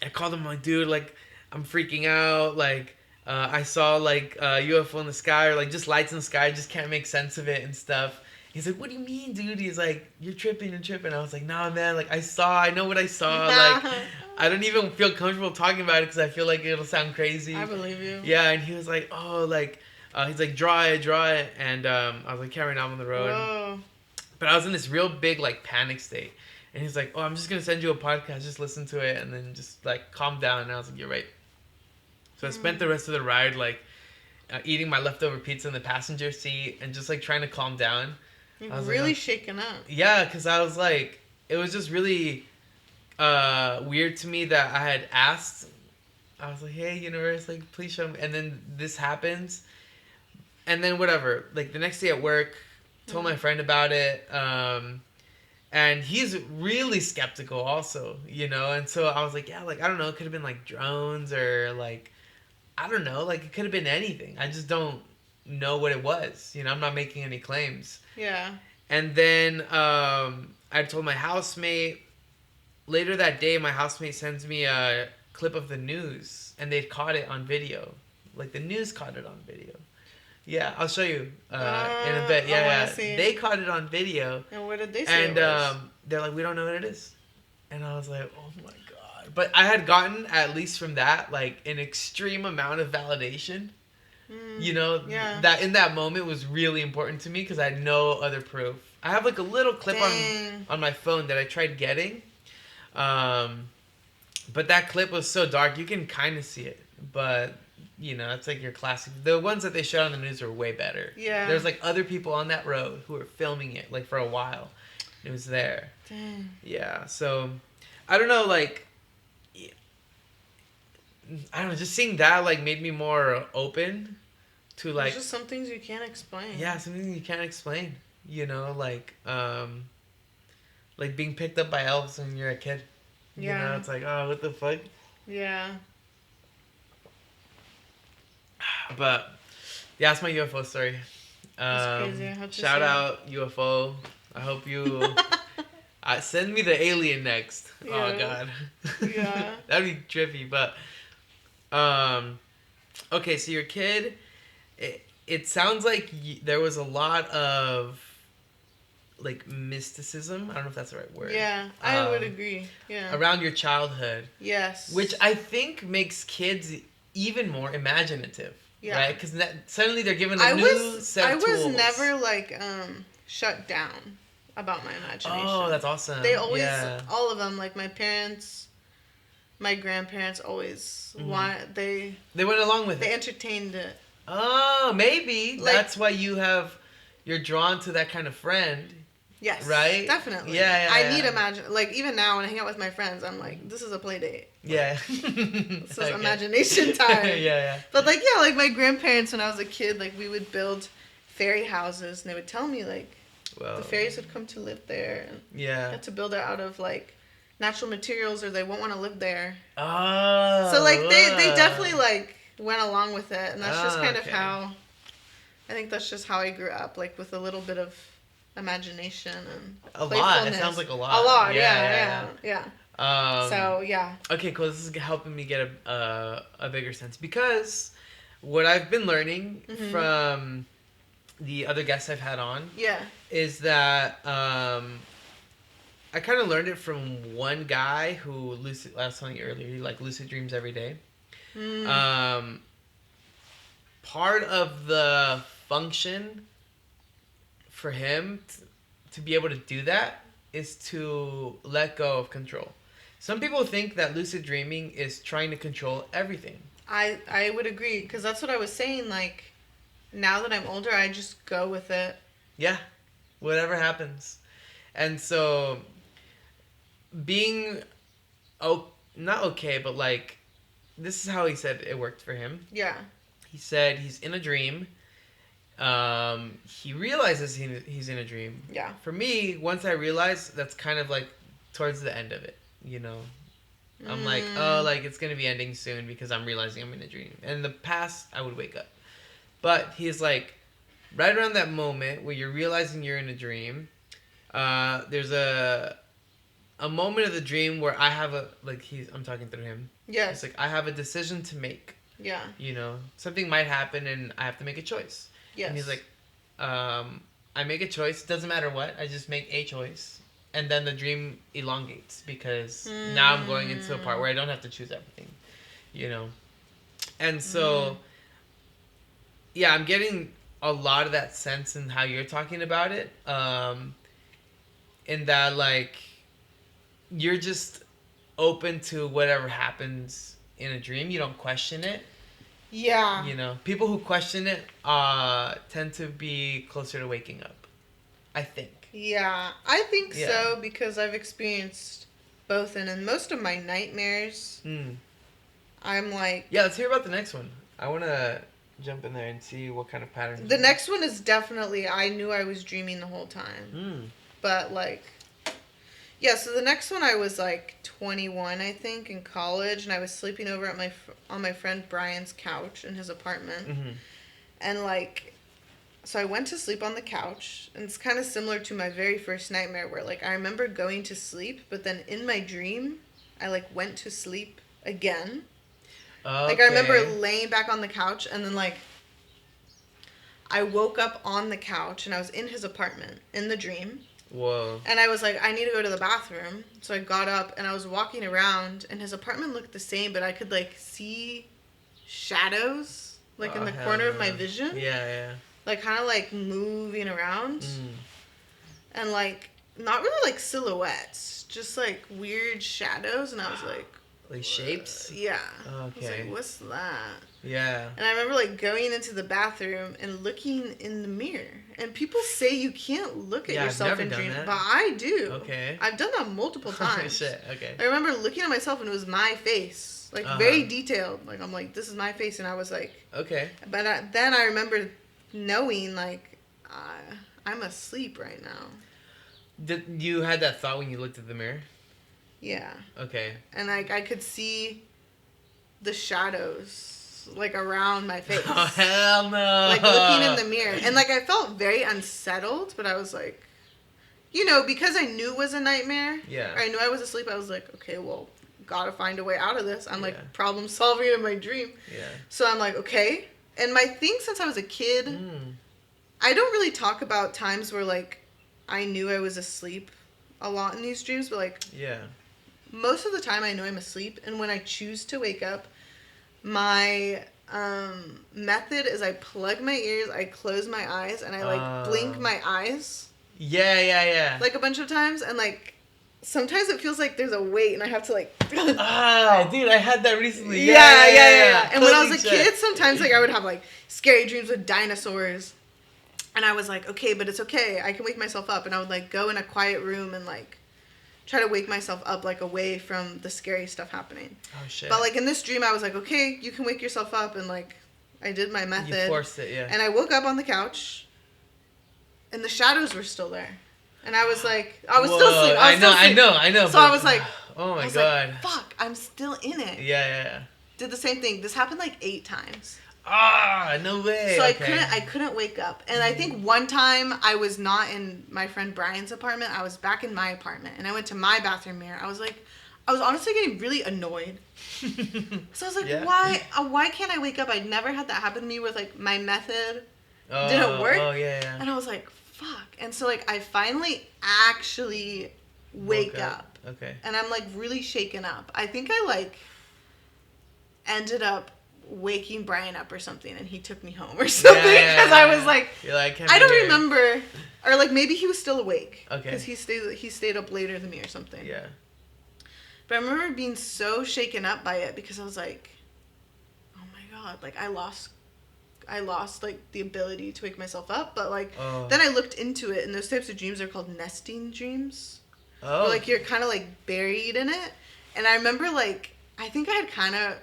I called him, like, dude, like, I'm freaking out. Like, I saw, like, UFO in the sky, or, like, just lights in the sky. I just can't make sense of it and stuff. He's like, what do you mean, dude? He's like, you're tripping. I was like, nah, man. Like, I know what I saw. Like, I don't even feel comfortable talking about it because I feel like it'll sound crazy. I believe you. Yeah, and he was like, oh, like, he's like, draw it. And I was like, carrying on the road. Whoa. But I was in this real big, like, panic state. And he's like, oh, I'm just going to send you a podcast. Just listen to it and then just, like, calm down. And I was like, you're right. So I spent the rest of the ride, like, eating my leftover pizza in the passenger seat and just, like, trying to calm down. You're really shaken up. Yeah, because I was like, it was just really weird to me that I had asked. I was like, hey, universe, like, please show me. And then this happens. And then whatever. Like, the next day at work, told my friend about it. And he's really skeptical also, you know? And so I was like, yeah, like, I don't know. It could have been, like, drones or, like, I don't know. Like, it could have been anything. I just don't know what it was. You know, I'm not making any claims. Yeah. And then I told my housemate. Later that day, my housemate sends me a clip of the news. And they'd caught it on video. Like, the news caught it on video. Yeah, I'll show you in a bit. Yeah. They caught it on video. And what did they say? And they're like, we don't know what it is. And I was like, oh my God. But I had gotten, at least from that, like, an extreme amount of validation. You know, that in that moment was really important to me because I had no other proof. I have, like, a little clip on my phone that I tried getting. But that clip was so dark, you can kind of see it. But, you know, it's like your classic. The ones that they showed on the news are way better. Yeah. There's, like, other people on that road who were filming it, like, for a while. It was there. Dang. Yeah, so, I don't know, like, I don't know, just seeing that, like, made me more open to, like... There's just some things you can't explain. Yeah, some things you can't explain. You know, like being picked up by elves when you're a kid. Yeah. You know, it's like, oh, what the fuck? Yeah. But, yeah, that's my UFO story. That's crazy. I hope shout out U.F.O. I hope you... send me the alien next. Yeah. Oh, God. Yeah. That'd be trippy, but... okay, so your kid... It sounds like there was a lot of, like, mysticism. I don't know if that's the right word. Yeah, I would agree. Yeah. Around your childhood. Yes. Which I think makes kids even more imaginative. Yeah. Right? Because suddenly they're given a new set of tools. I was never, like, shut down about my imagination. Oh, that's awesome. They always, all of them, like, my parents... My grandparents always they went along with it. They entertained it. Oh, maybe. Like, that's why you're drawn to that kind of friend. Yes. Right? Definitely. Yeah. I need like, even now when I hang out with my friends, I'm like, this is a play date. Yeah. This is imagination time. Yeah. But, like, yeah, like, my grandparents, when I was a kid, like, we would build fairy houses, and they would tell me, like, the fairies would come to live there. And you had to build it out of, like, natural materials or they won't want to live there. Oh. So, like, they definitely, like, went along with it. And that's just kind of how... I think that's just how I grew up, like, with a little bit of imagination and playfulness. Lot. It sounds like a lot. A lot, yeah. So, yeah. Okay, cool. This is helping me get a bigger sense. Because what I've been learning from the other guests I've had on is that... I kind of learned it from one guy who I was telling you earlier, he, like, lucid dreams every day. Part of the function for him to be able to do that is to let go of control. Some people think that lucid dreaming is trying to control everything. I would agree, because that's what I was saying, like, now that I'm older, I just go with it. Yeah, whatever happens. And so... being not okay, but, like, this is how he said it worked for him. Yeah. He said he's in a dream. he realizes he's in a dream. Yeah. For me, once I realize, that's kind of like towards the end of it, you know. I'm like, oh, like it's gonna be ending soon because I'm realizing I'm in a dream. And in the past, I would wake up, but he's like, right around that moment where you're realizing you're in a dream. There's a moment of the dream where I have I'm talking through him. Yeah. It's like I have a decision to make. Yeah. You know, something might happen and I have to make a choice. Yes. And he's like, I make a choice. Doesn't matter what. I just make a choice. And then the dream elongates because now I'm going into a part where I don't have to choose everything. You know? And so, yeah, I'm getting a lot of that sense in how you're talking about it. In that, like, you're just open to whatever happens in a dream. You don't question it. Yeah. You know, people who question it tend to be closer to waking up, I think. Yeah, I think so because I've experienced both, and in most of my nightmares, I'm like... Yeah, let's hear about the next one. I want to jump in there and see what kind of patterns. The next one is definitely, I knew I was dreaming the whole time. But, like... Yeah, so the next one I was, like, 21, I think, in college, and I was sleeping over at on my friend Brian's couch in his apartment. And, like... So I went to sleep on the couch, and it's kind of similar to my very first nightmare where, like, I remember going to sleep, but then in my dream, I, like, went to sleep again. Okay. Like, I remember laying back on the couch, and then, like, I woke up on the couch, and I was in his apartment in the dream. Whoa. And I was like, I need to go to the bathroom. So I got up, and I was walking around, and his apartment looked the same, but I could, like, see shadows, like, in the corner of my vision. Yeah. Like, kind of, like, moving around. And, like, not really, like, silhouettes. Just, like, weird shadows. And I was like... Like shapes? Yeah. Okay. I was like, what's that? Yeah. And I remember, like, going into the bathroom and looking in the mirror. And people say you can't look at yourself in dreams. But I do. Okay. I've done that multiple times. Oh, shit. Okay. I remember looking at myself and it was my face. Like, very detailed. Like, I'm like, this is my face. And I was like... Okay. But then I remember... knowing, like, I'm asleep right now. Did you had that thought when you looked at the mirror? Yeah. Okay. And, like, I could see the shadows, like, around my face. Oh, hell no. Like, looking in the mirror. And, like, I felt very unsettled, but I was like, you know, because I knew it was a nightmare. Yeah. Or I knew I was asleep, I was like, okay, well, gotta find a way out of this. I'm, like, problem solving in my dream. Yeah. So I'm like, okay. And my thing since I was a kid, I don't really talk about times where, like, I knew I was asleep a lot in these dreams, but, like, most of the time I know I'm asleep, and when I choose to wake up, my method is I plug my ears, I close my eyes, and I, like, blink my eyes. Yeah. Like, a bunch of times, and, like, sometimes it feels like there's a weight, and I have to, like... dude, I had that recently. Yeah. And when I was a kid, sometimes, like, I would have, like, scary dreams with dinosaurs. And I was like, okay, but it's okay. I can wake myself up. And I would, like, go in a quiet room and, like, try to wake myself up, like, away from the scary stuff happening. Oh, shit. But, like, in this dream, I was like, okay, you can wake yourself up. And, like, I did my method. You forced it, yeah. And I woke up on the couch, and the shadows were still there. And I was like, I was still asleep. I know. So I was like, oh my God. Like, fuck, I'm still in it. Yeah. Did the same thing. This happened like 8 times. No way. So I couldn't wake up. And I think one time I was not in my friend Brian's apartment. I was back in my apartment. And I went to my bathroom mirror. I was honestly getting really annoyed. So I was like, why can't I wake up? I'd never had that happen to me with, like, my method didn't work. Oh, yeah. And I was like, fuck. And so, like, I finally actually wake up. Okay. And I'm, like, really shaken up. I think I, like, ended up waking Brian up or something, and he took me home or something, because I was like, I don't remember, or, like, maybe he was still awake. Okay. Because he stayed up later than me or something. Yeah. But I remember being so shaken up by it, because I was like, oh my God, like, I lost, like, the ability to wake myself up. But, like, then I looked into it, and those types of dreams are called nesting dreams. Oh. Where, like, you're kind of, like, buried in it. And I remember, like, I think I had kind of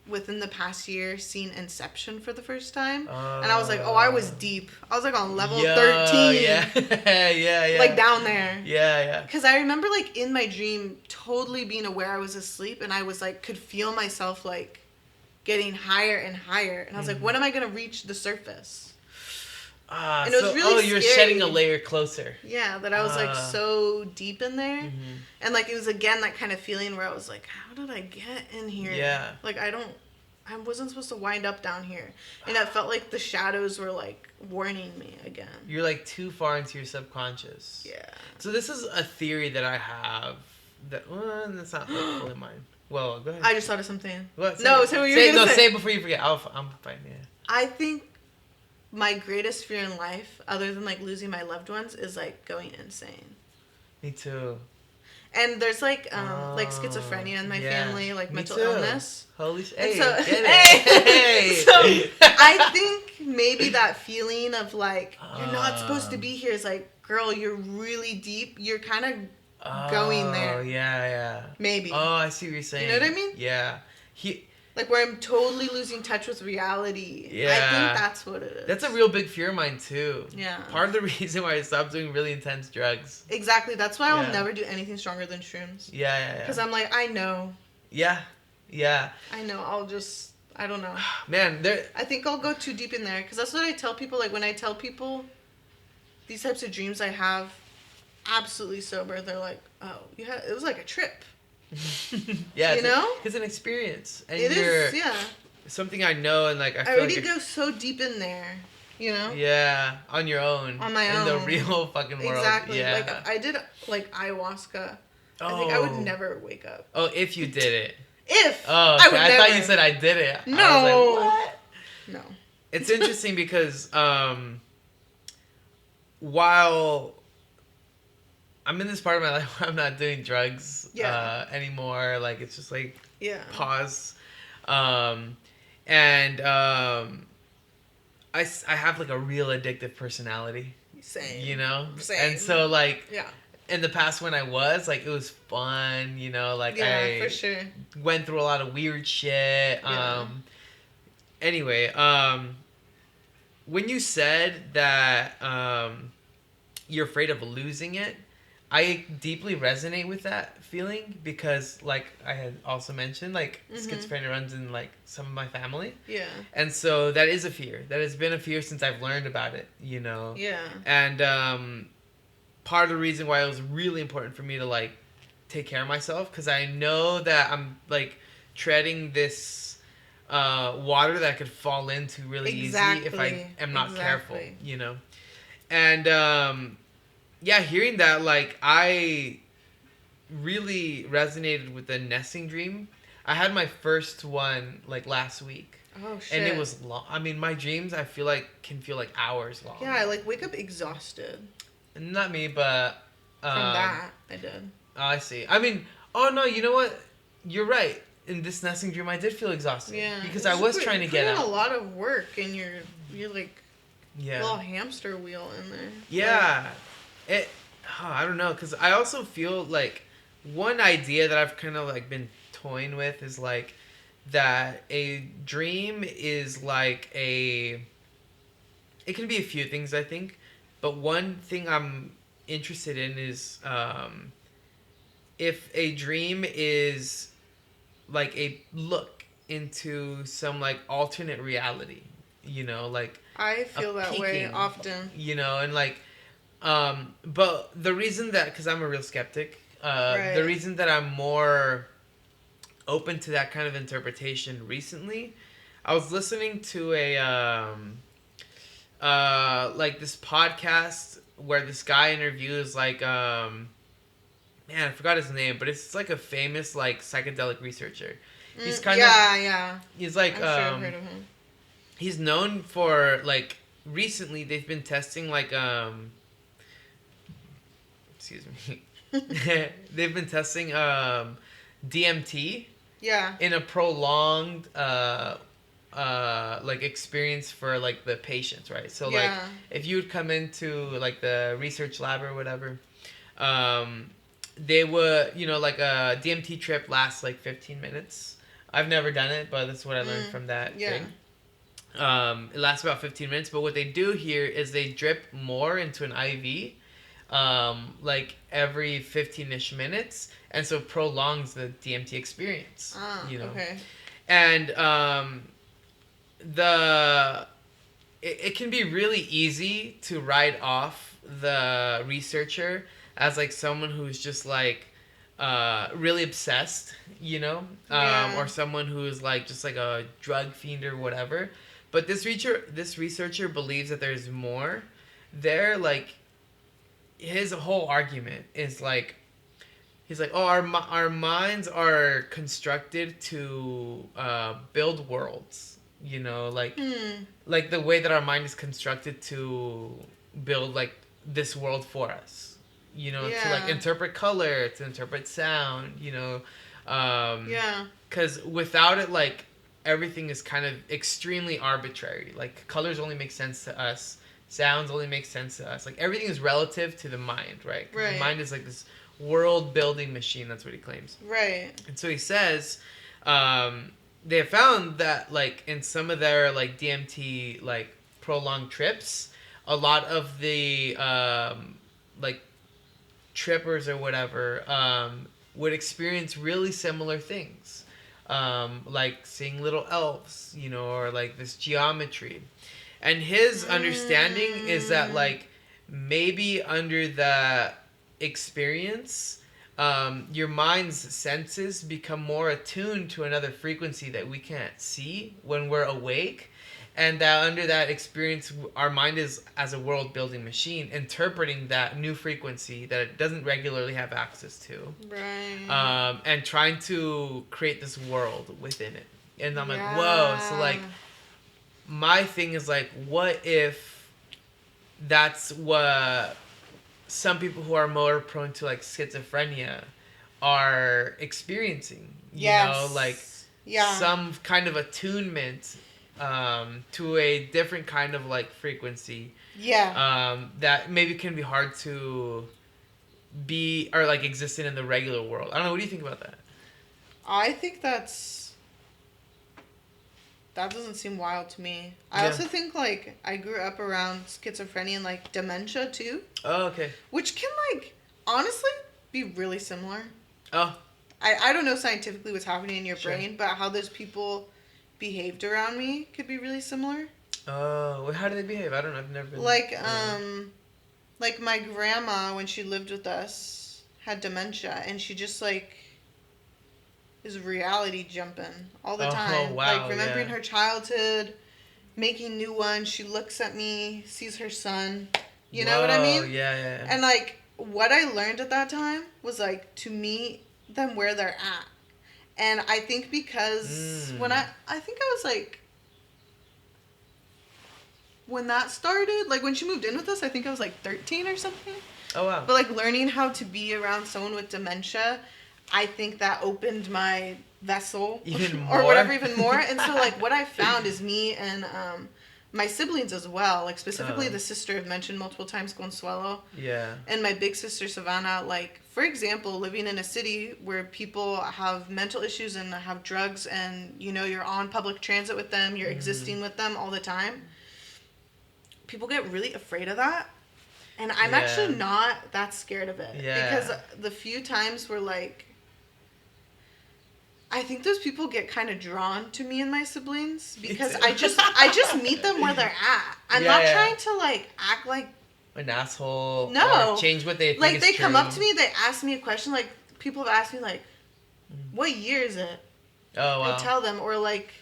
within the past year seen Inception for the first time. And I was like, oh, I was deep. I was like on level 13. Yeah. Like down there. Yeah. Because I remember like in my dream totally being aware I was asleep, and I was like, could feel myself like getting higher and higher. And I was like, when am I going to reach the surface? And it was really you're scary. shedding a layer closer. Yeah, that I was like so deep in there. And like it was again that kind of feeling where I was like, how did I get in here? Yeah. Like I wasn't supposed to wind up down here. And it felt like the shadows were like warning me again. You're like too far into your subconscious. Yeah. So this is a theory that I have that that's not like fully mine. Well, go ahead. I just thought of something. What? No, say what you were going to say. Say it before you forget. I'm fine, yeah. I think my greatest fear in life, other than like losing my loved ones, is like going insane. Me too. And there's like schizophrenia in my family, like mental illness. Holy shit! Hey, so, hey. So I think maybe that feeling of like you're not supposed to be here is like, girl, you're really deep. You're kind of going there. Oh yeah. Maybe. Oh, I see what you're saying. You know what I mean? Yeah. Like where I'm totally losing touch with reality. Yeah. I think that's what it is. That's a real big fear of mine too. Yeah. Part of the reason why I stopped doing really intense drugs. Exactly. That's why I'll never do anything stronger than shrooms. Yeah. Because I'm like, I know. Yeah. I know. I don't know. Man, I think I'll go too deep in there. Because that's what I tell people. Like when I tell people these types of dreams I have absolutely sober, they're like, oh, it was like a trip. Yeah, you know, it's an experience, and it is. Yeah, something I know, and like I feel already like go so deep in there. You know. Yeah, on your own. On my own. In the real fucking world. Exactly. Yeah. Like I did like ayahuasca. Oh. I think I would never wake up. Oh, if you did it. If. Oh, okay. I thought you said I did it. No. I was like, what? No. It's interesting because while I'm in this part of my life where I'm not doing drugs anymore. Like, it's just like, pause. And I have like a real addictive personality. Same. You know? Same. And so like, in the past when I was, like, it was fun, you know? Like, I for sure. went through a lot of weird shit. Anyway, when you said that you're afraid of losing it, I deeply resonate with that feeling because, like I had also mentioned, like, schizophrenia runs in, like, some of my family. Yeah. And so that is a fear. That has been a fear since I've learned about it, you know? Yeah. And part of the reason why it was really important for me to, like, take care of myself, because I know that I'm, like, treading this water that I could fall into really easy if I am not careful, you know? And, yeah, hearing that, like, I really resonated with the nesting dream. I had my first one, like, last week. Oh, shit. And it was long. I mean, my dreams, I feel like, can feel like hours long. Yeah, I, like, wake up exhausted. Not me, but... From that, I did. Oh, I see. I mean, oh, no, you know what? You're right. In this nesting dream, I did feel exhausted. Yeah. Because I was trying to get out. You put in a lot of work, and you're like... Yeah. A little hamster wheel in there. Yeah. I don't know, because I also feel like one idea that I've kind of like been toying with is like that a dream is like it can be a few things, I think, but one thing I'm interested in is if a dream is like a look into some like alternate reality, you know, like I feel that way often, you know, and like but the reason that, because I'm a real skeptic, the reason that I'm more open to that kind of interpretation recently, I was listening to a like this podcast where this guy interviews like man, I forgot his name, but it's like a famous like psychedelic researcher. He's kind of he's like I'm sure I've heard of him. He's known for like recently they've been testing like excuse me. They've been testing DMT in a prolonged like experience for like the patients, right? So like if you would come into like the research lab or whatever, they would, you know, like a DMT trip lasts like 15 minutes. I've never done it, but that's what I learned from that thing. It lasts about 15 minutes, but what they do here is they drip more into an IV, like every 15-ish minutes, and so prolongs the DMT experience. Okay. And it can be really easy to write off the researcher as like someone who's just like really obsessed, or someone who's like just like a drug fiend or whatever. But this researcher believes that there's more there. Like, his whole argument is like, he's like, oh, our minds are constructed to build worlds, like the way that our mind is constructed to build like this world for us, to like interpret color, to interpret sound, because without it, like, everything is kind of extremely arbitrary. Like, colors only make sense to us, sounds only make sense to us, like everything is relative to the mind, right? The mind is like this world building machine. That's what he claims, right? And so he says they have found that like in some of their like DMT like prolonged trips, a lot of the like trippers or whatever would experience really similar things, like seeing little elves, or like this geometry. And his understanding is that like maybe under the experience, your mind's senses become more attuned to another frequency that we can't see when we're awake, and that under that experience, our mind is as a world building machine interpreting that new frequency that it doesn't regularly have access to, and trying to create this world within it. And I'm like, whoa. So like, my thing is like, what if that's what some people who are more prone to like schizophrenia are experiencing, like some kind of attunement to a different kind of like frequency, that maybe can be hard to be or like existing in the regular world. I don't know, what do you think about that? I think that doesn't seem wild to me. I also think, like, I grew up around schizophrenia and, like, dementia, too. Oh, okay. Which can, like, honestly be really similar. Oh. I don't know scientifically what's happening in your brain, but how those people behaved around me could be really similar. Oh, well, how do they behave? I don't know. I've never been... Like, like, my grandma, when she lived with us, had dementia, and she just, like... is reality jumping all the time. Wow, like remembering her childhood, making new ones. She looks at me, sees her son. You know what I mean? Yeah. And like what I learned at that time was like to meet them where they're at. And I think because when I think I was like, when that started, like when she moved in with us, I think I was like 13 or something. Oh wow. But like learning how to be around someone with dementia, I think that opened my vessel even more. Or whatever even more. And so like what I found is me and my siblings as well, like specifically the sister I've mentioned multiple times, Consuelo. Yeah. And my big sister Savannah, like for example, living in a city where people have mental issues and have drugs and you're on public transit with them, you're existing with them all the time. People get really afraid of that. And I'm actually not that scared of it. Yeah. Because the few times where like I think those people get kind of drawn to me and my siblings because I just meet them where they're at. I'm not trying to like act like an asshole. No, or change what they think like is they true. come up to me, they ask me a question. Like people have asked me like, "What year is it?" Oh wow. I tell them, or like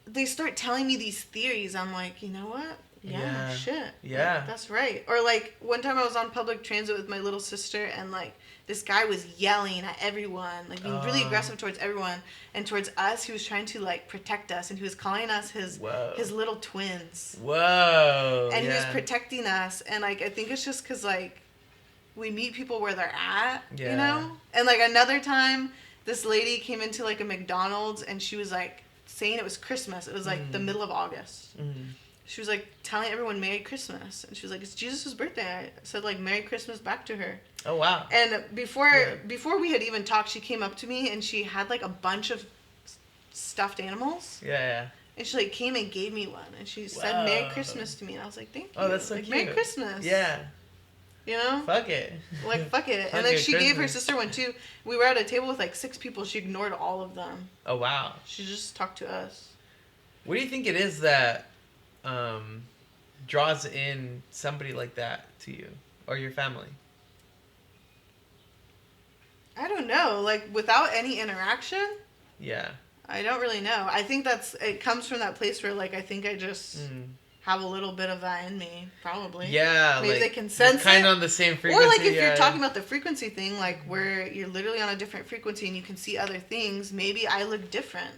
they start telling me these theories. I'm like, you know what? Yeah. Shit. Yeah. Like, that's right. Or like one time I was on public transit with my little sister and like this guy was yelling at everyone, like being really aggressive towards everyone, and towards us he was trying to like protect us, and he was calling us his little twins. Whoa. And he was protecting us, and like I think it's just because like we meet people where they're at, And like another time, this lady came into like a McDonald's and she was like saying it was Christmas. It was like the middle of August. she was like telling everyone Merry Christmas, and she was like, it's Jesus' birthday. I said like Merry Christmas back to her. Oh wow. And before we had even talked, she came up to me and she had like a bunch of stuffed animals. Yeah. And she like came and gave me one, and she said Merry Christmas to me, and I was like, thank you. Oh, that's so like, cute. Merry Christmas. Yeah. You know? Fuck it. Like, fuck it. And then she gave her sister one too. We were at a table with like 6 people. She ignored all of them. Oh wow. She just talked to us. What do you think it is that draws in somebody like that to you or your family? I don't know. Like, without any interaction? Yeah. I don't really know. I think it comes from that place where, like, I think I just have a little bit of that in me, probably. Yeah. Maybe they can sense it. Kind of on the same frequency. Or, like, if you're talking about the frequency thing, like, where you're literally on a different frequency and you can see other things, maybe I look different.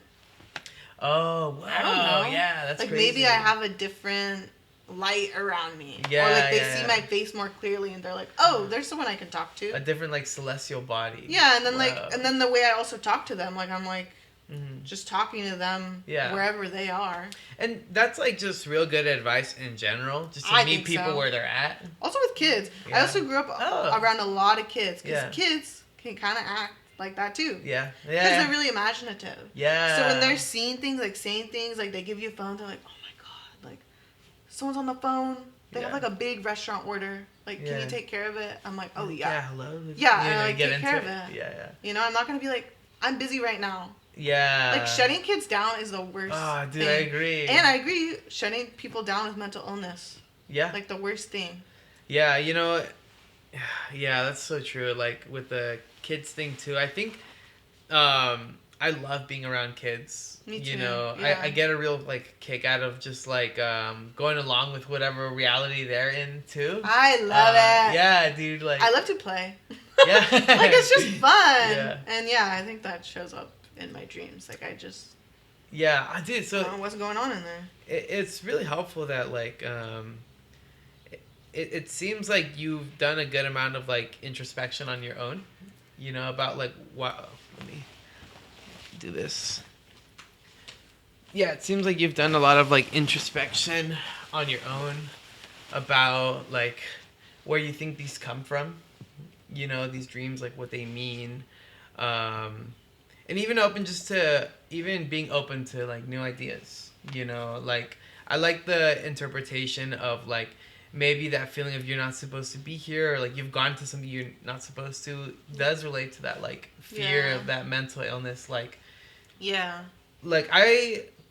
Oh, wow. I don't know. Yeah, that's like, crazy. Maybe I have a different light around me. Yeah, or, like, they see my face more clearly and they're like, oh, there's someone I can talk to. A different, like, celestial body. Yeah, and then, and then the way I also talk to them, like, I'm, like, mm-hmm. just talking to them wherever they are. And that's, like, just real good advice in general, just to meet people where they're at. Also with kids. Yeah. I also grew up around a lot of kids, because kids can kind of act like that too. Yeah. Because they're really imaginative. Yeah. So when they're seeing things, like saying things, like they give you a phone, they're like, oh my god, like someone's on the phone. They have like a big restaurant order. Like, can you take care of it? I'm like, oh yeah. Yeah, hello. Yeah, and I like take care of it. Yeah. You know, I'm not gonna be like, I'm busy right now. Yeah. Like, shutting kids down is the worst dude, thing. I agree. And I agree, shutting people down with mental illness. Yeah. Like, the worst thing. Yeah, you know, yeah, that's so true. Like, with the kids thing, too. I think, I love being around kids. Me too. You know, yeah. I get a real, like, kick out of just, like, going along with whatever reality they're in, too. I love it. Yeah, dude, like... I love to play. Yeah. Like, it's just fun. Yeah. And, yeah, I think that shows up in my dreams. Like, I just... Yeah, I did. So... I don't know what's going on in there. It's really helpful that, like, it seems like you've done a good amount of, like, introspection on your own. You know, about, like, wow, let me do this. Yeah, it seems like you've done a lot of, like, introspection on your own about, like, where you think these come from. You know, these dreams, like, what they mean. And even being open to, like, new ideas. You know, like, I like the interpretation of, like, maybe that feeling of you're not supposed to be here, or like you've gone to something you're not supposed to, does relate to that, like, fear of that mental illness, like, like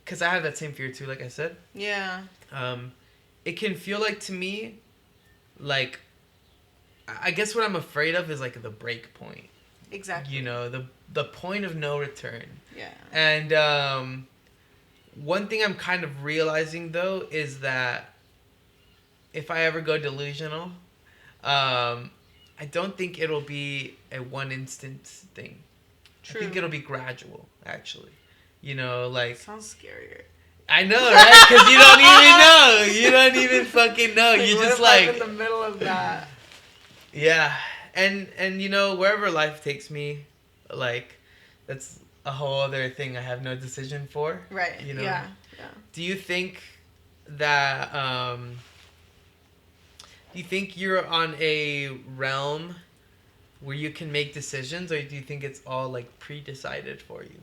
because I have that same fear too, like I said. It can feel like, to me, like, I guess what I'm afraid of is, like, the break point. Exactly. You know, the point of no return. Yeah. And one thing I'm kind of realizing, though, is that if I ever go delusional, I don't think it'll be a one instant thing. True. I think it'll be gradual, actually. You know, like... Sounds scarier. I know, right? Because you don't even know. You don't even fucking know. Like, you what just, if like... I'm in the middle of that. Yeah. And you know, wherever life takes me, like, that's a whole other thing I have no decision for. Right. You know? Yeah. Do you think that... do you think you're on a realm where you can make decisions, or do you think it's all, like, pre-decided for you?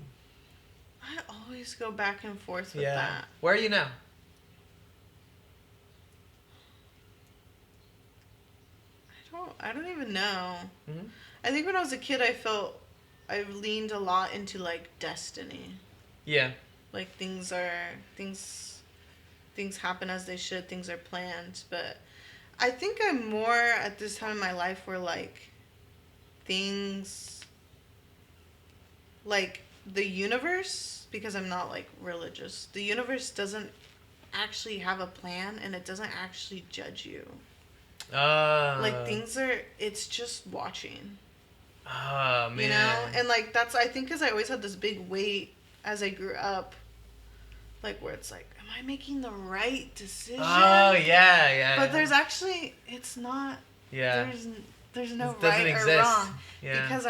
I always go back and forth with that. Where are you now? I don't even know. Mm-hmm. I think when I was a kid, I leaned a lot into, like, destiny. Yeah. Like, things happen as they should. Things are planned. But I think I'm more at this time in my life where, like, things, like, the universe, because I'm not, like, religious, the universe doesn't actually have a plan, and it doesn't actually judge you. Like, it's just watching. Oh, man. You know? And, like, that's, I think, because I always had this big weight as I grew up, like, where it's like, am I making the right decision? Oh, yeah. But there's actually, it's not. Yeah. There's no it doesn't right exist. or wrong. Yeah. Because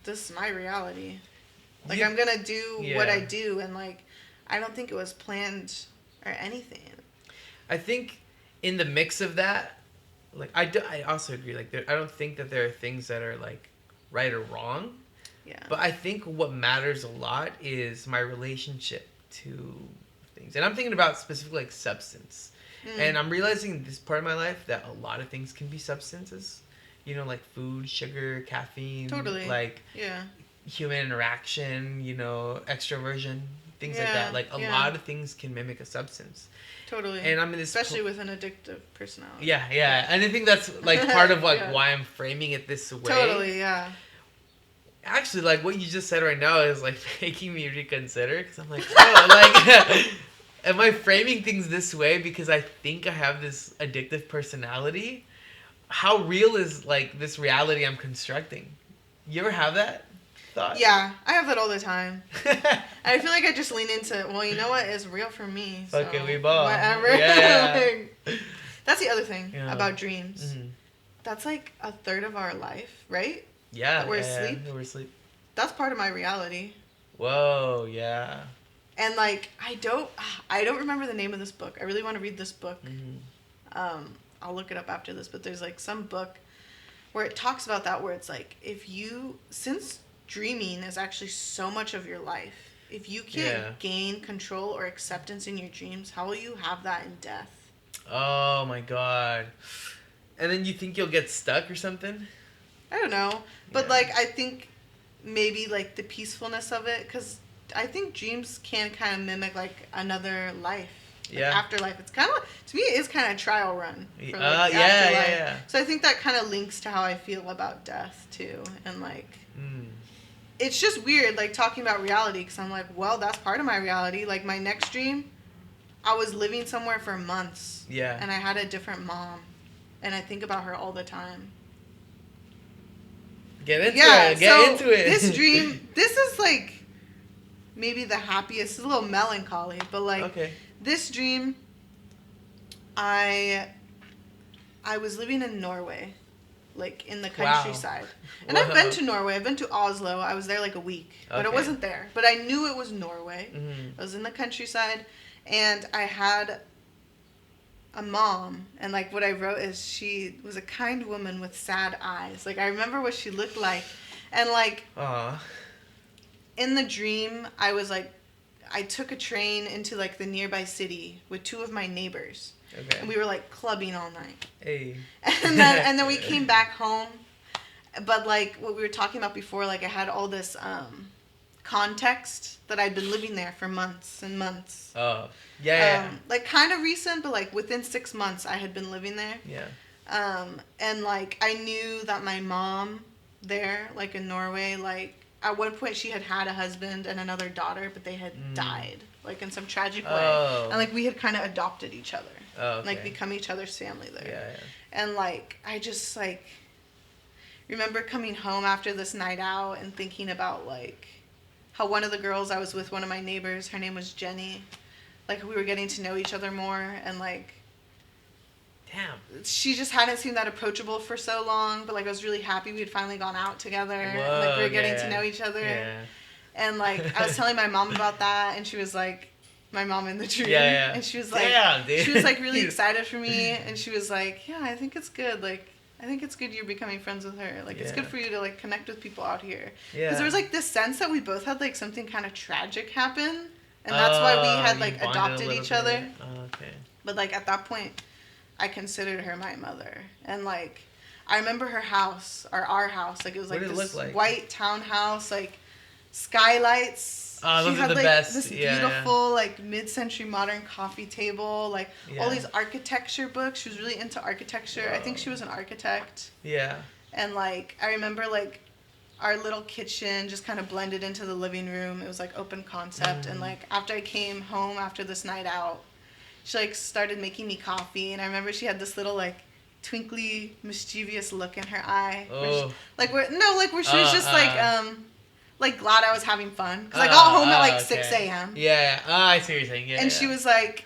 this is my reality. Like, I'm going to do what I do, and, like, I don't think it was planned or anything. I think in the mix of that, like I also agree. Like I don't think that there are things that are like right or wrong. Yeah. But I think what matters a lot is my relationship to things, and I'm thinking about specifically like substance. And I'm realizing this part of my life that a lot of things can be substances. You know, like food, sugar, caffeine, Totally. like Yeah. human interaction, you know, extroversion, things like Yeah, that. Like a yeah. lot of things can mimic a substance. Totally. And I'm in this especially with an addictive personality. Yeah. And I think that's like part of like Yeah. why I'm framing it this way. Totally, yeah. Actually, like what you just said right now is like making me reconsider because I'm like, oh, like, am I framing things this way because I think I have this addictive personality? How real is like this reality I'm constructing? You ever have that thought? Yeah, I have that all the time. And I feel like I just lean into, well, you know what is real for me. So Okay, we both. whatever. Yeah. Like, that's the other thing about Yeah. dreams. Mm-hmm. That's like a third of our life, right? Yeah. That we're asleep. Yeah, we're asleep. That's part of my reality. Whoa, yeah. And like I don't remember the name of this book. I really want to read this book. Mm-hmm. I'll look it up after this, but there's like some book where it talks about that, where it's like since dreaming is actually so much of your life, if you can't gain control or acceptance in your dreams, how will you have that in death? Oh my god. And then you think you'll get stuck or something? I don't know, but like I think maybe like the peacefulness of it, because I think dreams can kind of mimic like another life. Like afterlife. It's kind of, to me, it is kind of a trial run for like afterlife. Yeah. So I think that kind of links to how I feel about death too, and like it's just weird like talking about reality, because I'm like, well, that's part of my reality. Like my next dream, I was living somewhere for months. Yeah. And I had a different mom, and I think about her all the time. Get into it. Get into it. This dream, this is like maybe the happiest. It's a little melancholy, but like this dream, I was living in Norway, like in the countryside. Wow. And I've been to Norway. I've been to Oslo. I was there like a week, but it wasn't there. But I knew it was Norway. I was in the countryside, and I had a mom, and like what I wrote is, she was a kind woman with sad eyes. Like I remember what she looked like, and like in the dream I was like, I took a train into like the nearby city with two of my neighbors, and we were like clubbing all night. Hey. And then we came back home, but like what we were talking about before, like I had all this context that I'd been living there for months and months. Oh, yeah. Like kind of recent, but like within 6 months I had been living there. Yeah. And like I knew that my mom there, like in Norway, like at one point she had a husband and another daughter, but they had died, like in some tragic way. And like we had kind of adopted each other. Oh, okay. Like become each other's family there. Yeah. And like I just like remember coming home after this night out and thinking about like how one of the girls I was with, one of my neighbors, her name was Jenny, like we were getting to know each other more, and like she just hadn't seemed that approachable for so long, but like I was really happy we had finally gone out together. And like we were getting to know each other. And like I was telling my mom about that, and she was like, my mom in the dream, and she was like, she was like really excited for me, and she was like, yeah, I think it's good, like I think it's good you're becoming friends with her, like it's good for you to like connect with people out here, because there was like this sense that we both had like something kind of tragic happen, and that's why we had like adopted each other. But like at that point I considered her my mother, and like I remember her house, or our house, like it was like this white townhouse, like skylights. Those she had are the like best. this beautiful like mid-century modern coffee table, like all these architecture books. She was really into architecture. I think she was an architect. And like I remember like our little kitchen just kind of blended into the living room. It was like open concept. And like after I came home after this night out, she like started making me coffee, and I remember she had this little like twinkly mischievous look in her eye, where she was just like glad I was having fun, because I got home at like 6 a.m. I see what you're saying. And she was like,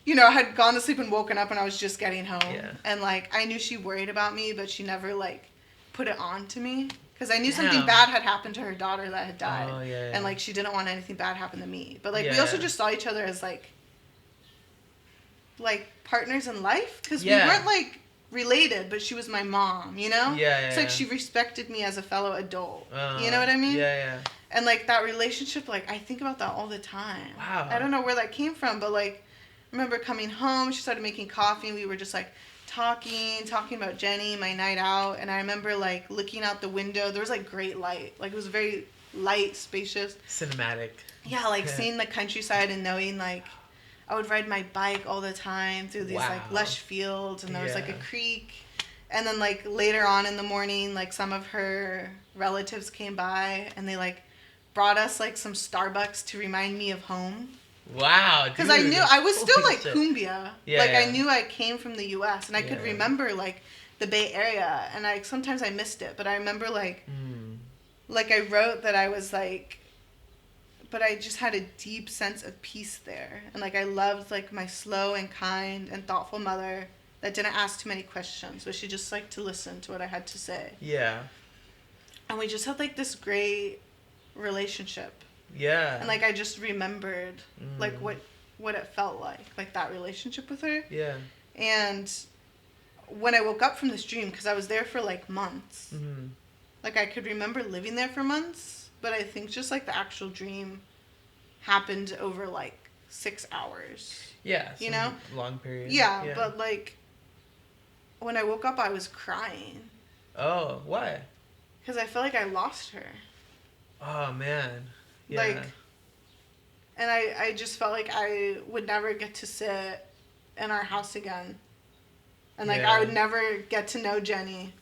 you know, I had gone to sleep and woken up and I was just getting home. And like I knew she worried about me, but she never like put it on to me, because I knew something bad had happened to her daughter that had died. And like she didn't want anything bad happen to me. But like we also just saw each other as like like partners in life, because Yeah. we weren't like related, but she was my mom, you know? Yeah. It's like she respected me as a fellow adult. You know what I mean? Yeah. And like that relationship, like I think about that all the time. Wow. I don't know where that came from, but like I remember coming home, she started making coffee, and we were just like talking about Jenny, my night out, and I remember like looking out the window. There was like great light. Like it was very light, spacious. Cinematic. Yeah, like seeing the countryside and knowing like I would ride my bike all the time through these like lush fields, and there was like a creek. And then like later on in the morning, like some of her relatives came by and they like brought us like some Starbucks to remind me of home. Wow, dude. Because I knew I was still like cumbia. Yeah, like yeah. I knew I came from the U.S. and I could remember like the Bay Area, and I sometimes I missed it, but I remember like like I wrote that I was like, but I just had a deep sense of peace there, and like I loved like my slow and kind and thoughtful mother that didn't ask too many questions, but she just liked to listen to what I had to say. Yeah. And we just had like this great relationship. Yeah. And like I just remembered like what it felt like that relationship with her. Yeah. And when I woke up from this dream, because I was there for like months, like I could remember living there for months, but I think just like the actual dream happened over like 6 hours. Yeah. You know? Long period. Yeah, but like when I woke up, I was crying. Oh, why? Because I felt like I lost her. Oh, man. Yeah. Like, and I just felt like I would never get to sit in our house again. And like I would never get to know Jenny.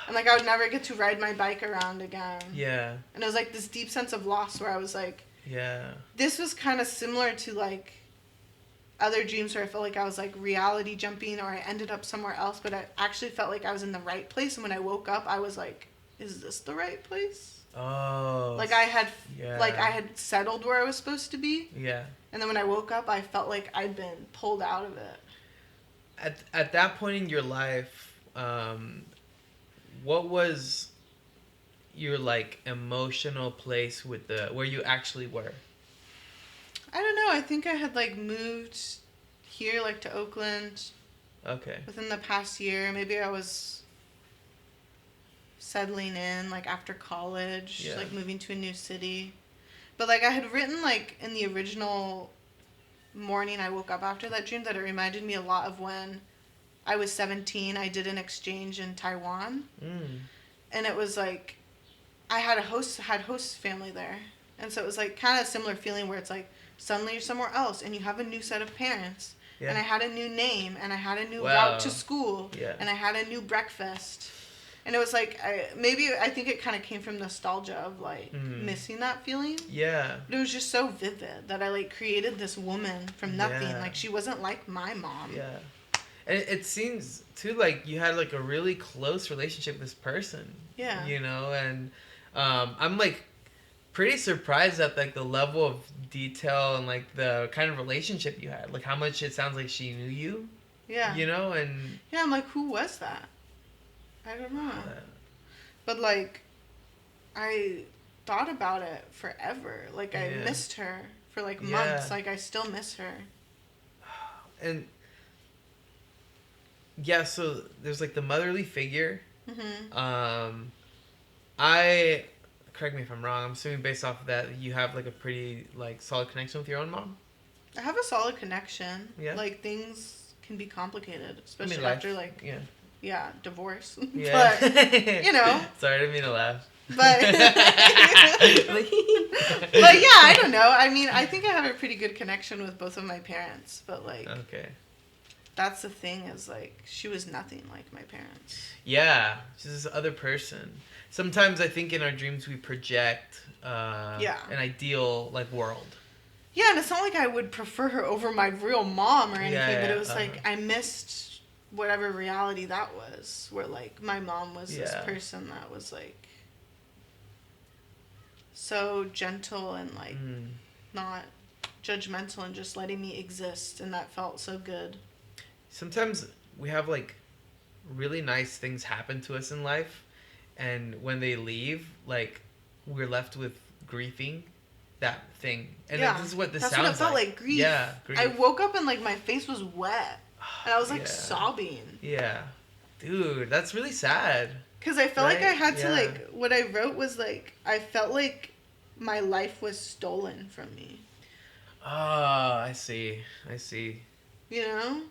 And like I would never get to ride my bike around again. Yeah. And it was like this deep sense of loss where I was like, yeah. This was kind of similar to like other dreams where I felt like I was like reality jumping, or I ended up somewhere else, but I actually felt like I was in the right place. And when I woke up, I was like, is this the right place? Oh. Like I had settled where I was supposed to be. Yeah. And then when I woke up, I felt like I'd been pulled out of it. At that point in your life, what was your like emotional place with where you actually were? I don't know. I think I had like moved here, like to Oakland. Okay. Within the past year, maybe I was settling in, like after college, like moving to a new city. But like I had written like in the original morning I woke up after that dream that it reminded me a lot of when I was 17. I did an exchange in Taiwan. And it was like I had host family there. And so it was like kind of a similar feeling where it's like suddenly you're somewhere else and you have a new set of parents. Yeah. And I had a new name, and I had a new route to school, and I had a new breakfast. And it was like, I think it kind of came from nostalgia of like missing that feeling. Yeah. But it was just so vivid that I like created this woman from nothing. Yeah. Like she wasn't like my mom. Yeah. And it seems too like you had like a really close relationship with this person. Yeah. You know, and I'm like pretty surprised at like the level of detail and like the kind of relationship you had. Like how much it sounds like she knew you. Yeah. You know, and yeah, I'm like, who was that? I don't know. But like I thought about it forever. Like I missed her for like months. Like I still miss her. And yeah, so there's like the motherly figure. I correct me if I'm wrong. I'm assuming based off of that you have like a pretty like solid connection with your own mom. I have a solid connection. Yeah. Like things can be complicated, especially after like divorce. Yeah. But you know. Sorry, I didn't mean to laugh. But but yeah, I don't know. I mean, I think I have a pretty good connection with both of my parents, but like that's the thing is like she was nothing like my parents. Yeah, she's this other person. Sometimes I think in our dreams we project an ideal like world. Yeah, and it's not like I would prefer her over my real mom or anything, but it was like I missed whatever reality that was, where like my mom was this person that was like so gentle and like not judgmental and just letting me exist, and that felt so good. Sometimes we have like really nice things happen to us in life, and when they leave, like we're left with grieving, that thing. And Yeah, this is what this that's sounds what it felt like. Grief. Yeah, grief. I woke up and like my face was wet, and I was like sobbing. Yeah, dude, that's really sad. Because I felt like I had to Yeah. like, what I wrote was like, I felt like my life was stolen from me. Oh, I see. You know?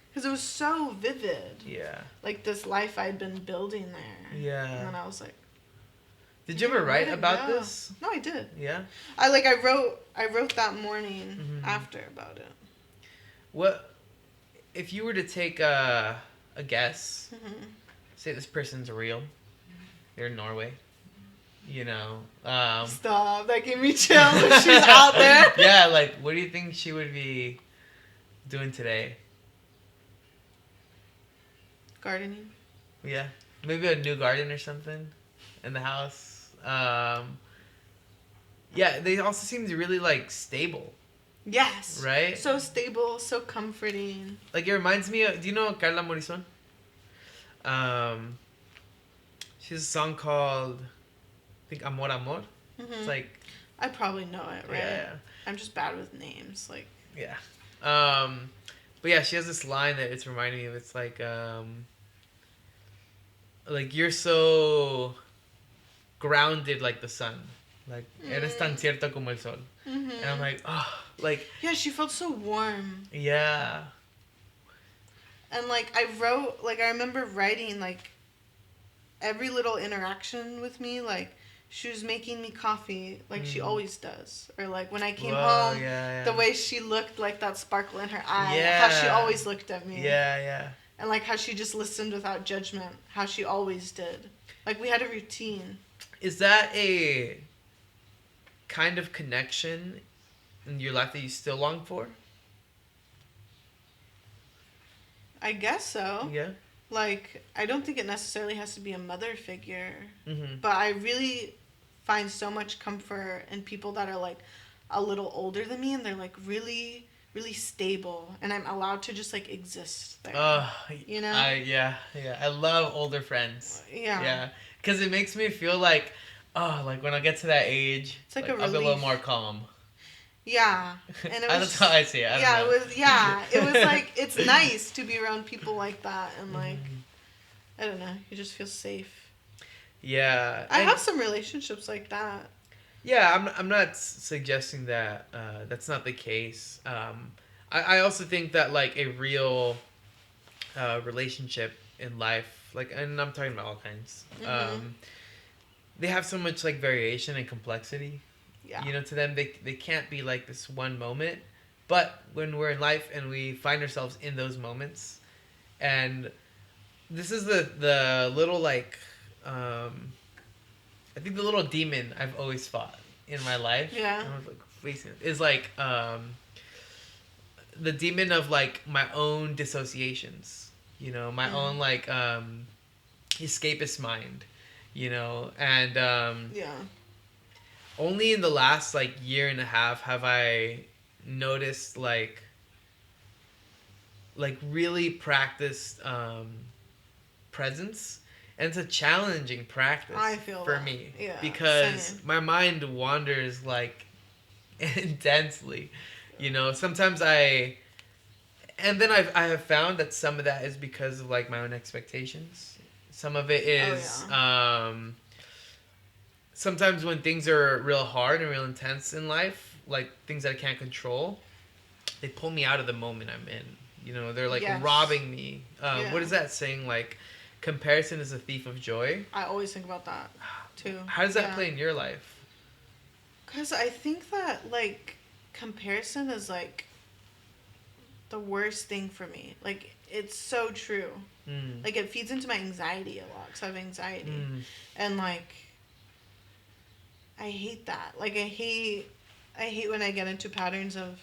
Because it was so vivid. Yeah. Like this life I'd been building there. Yeah. And then I was like, did you ever write about this? No, I did. Yeah. I wrote that morning after about it. What if you were to take a guess? Say this person's real. They're in Norway. You know. Stop! That gave me chills. If she's out there. Yeah, like what do you think she would be doing today? Gardening. Yeah, maybe a new garden or something in the house. Yeah, they also seem to really like stable. Yes. Right. So stable, so comforting. Like it reminds me of. Do you know Carla Morrison? She has a song called, I think, Amor Amor. It's like. I probably know it, right? Yeah. I'm just bad with names, like. Yeah. But yeah, she has this line that it's reminding me of. It's like you're so grounded like the sun. Like, eres tan cierto como el sol. And I'm like, oh, like. Yeah, she felt so warm. Yeah. And, like, I remember writing, like, every little interaction with me, like, she was making me coffee, like she always does. Or, like, when I came home, the way she looked, like, that sparkle in her eye. Yeah. How she always looked at me. Yeah. And, like, how she just listened without judgment. How she always did. Like, we had a routine. Is that a kind of connection in your life that you still long for? I guess so. Yeah. Like, I don't think it necessarily has to be a mother figure. Mm-hmm. But I really find so much comfort in people that are, like, a little older than me. And they're, like, really, really stable. And I'm allowed to just, like, exist there. You know? Yeah. I love older friends. Yeah. Yeah. Because it makes me feel like, like, when I get to that age, it's like I'll be a little more calm. Yeah, and it was. That's how I see it. It was. Yeah, it was like it's nice to be around people like that, and like, I don't know, you just feel safe. Yeah, I have some relationships like that. Yeah, I'm not suggesting that that's not the case. I also think that like a real relationship in life, like, and I'm talking about all kinds. They have so much like variation and complexity. Yeah. You know, to them, they can't be like this one moment. But when we're in life and we find ourselves in those moments, and this is the little like, I think the little demon I've always fought in my life. Yeah. I was like facing it, is like the demon of like my own dissociations. You know, my own like escapist mind. You know, and yeah. Only in the last like year and a half have I noticed like really practiced presence, and it's a challenging practice for me because same. my mind wanders like intensely, you know. Sometimes I have found that some of that is because of like my own expectations. Some of it is sometimes when things are real hard and real intense in life, like things that I can't control, they pull me out of the moment I'm in. You know, they're like robbing me. What is that saying? Like, comparison is a thief of joy. I always think about that too. How does that play in your life? Because I think that like comparison is like the worst thing for me. Like, it's so true. Like, it feeds into my anxiety a lot because I have anxiety. And like, I hate that. Like, I hate when I get into patterns of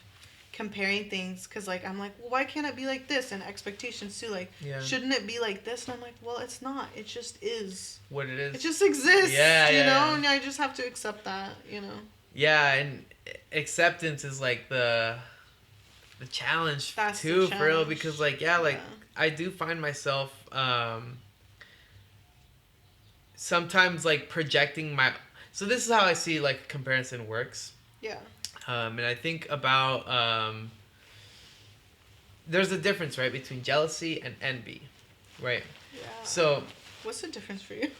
comparing things because, like, I'm like, well, why can't it be like this? And expectations, too. Like, shouldn't it be like this? And I'm like, well, it's not. It just is. What it is. It just exists, you know? And I just have to accept that, you know? Yeah, and acceptance is, like, the challenge, too, for real. Because, like, I do find myself sometimes, like, projecting my... So this is how I see, like, comparison works. Yeah. And I think about there's a difference, right, between jealousy and envy, right? Yeah. So what's the difference for you?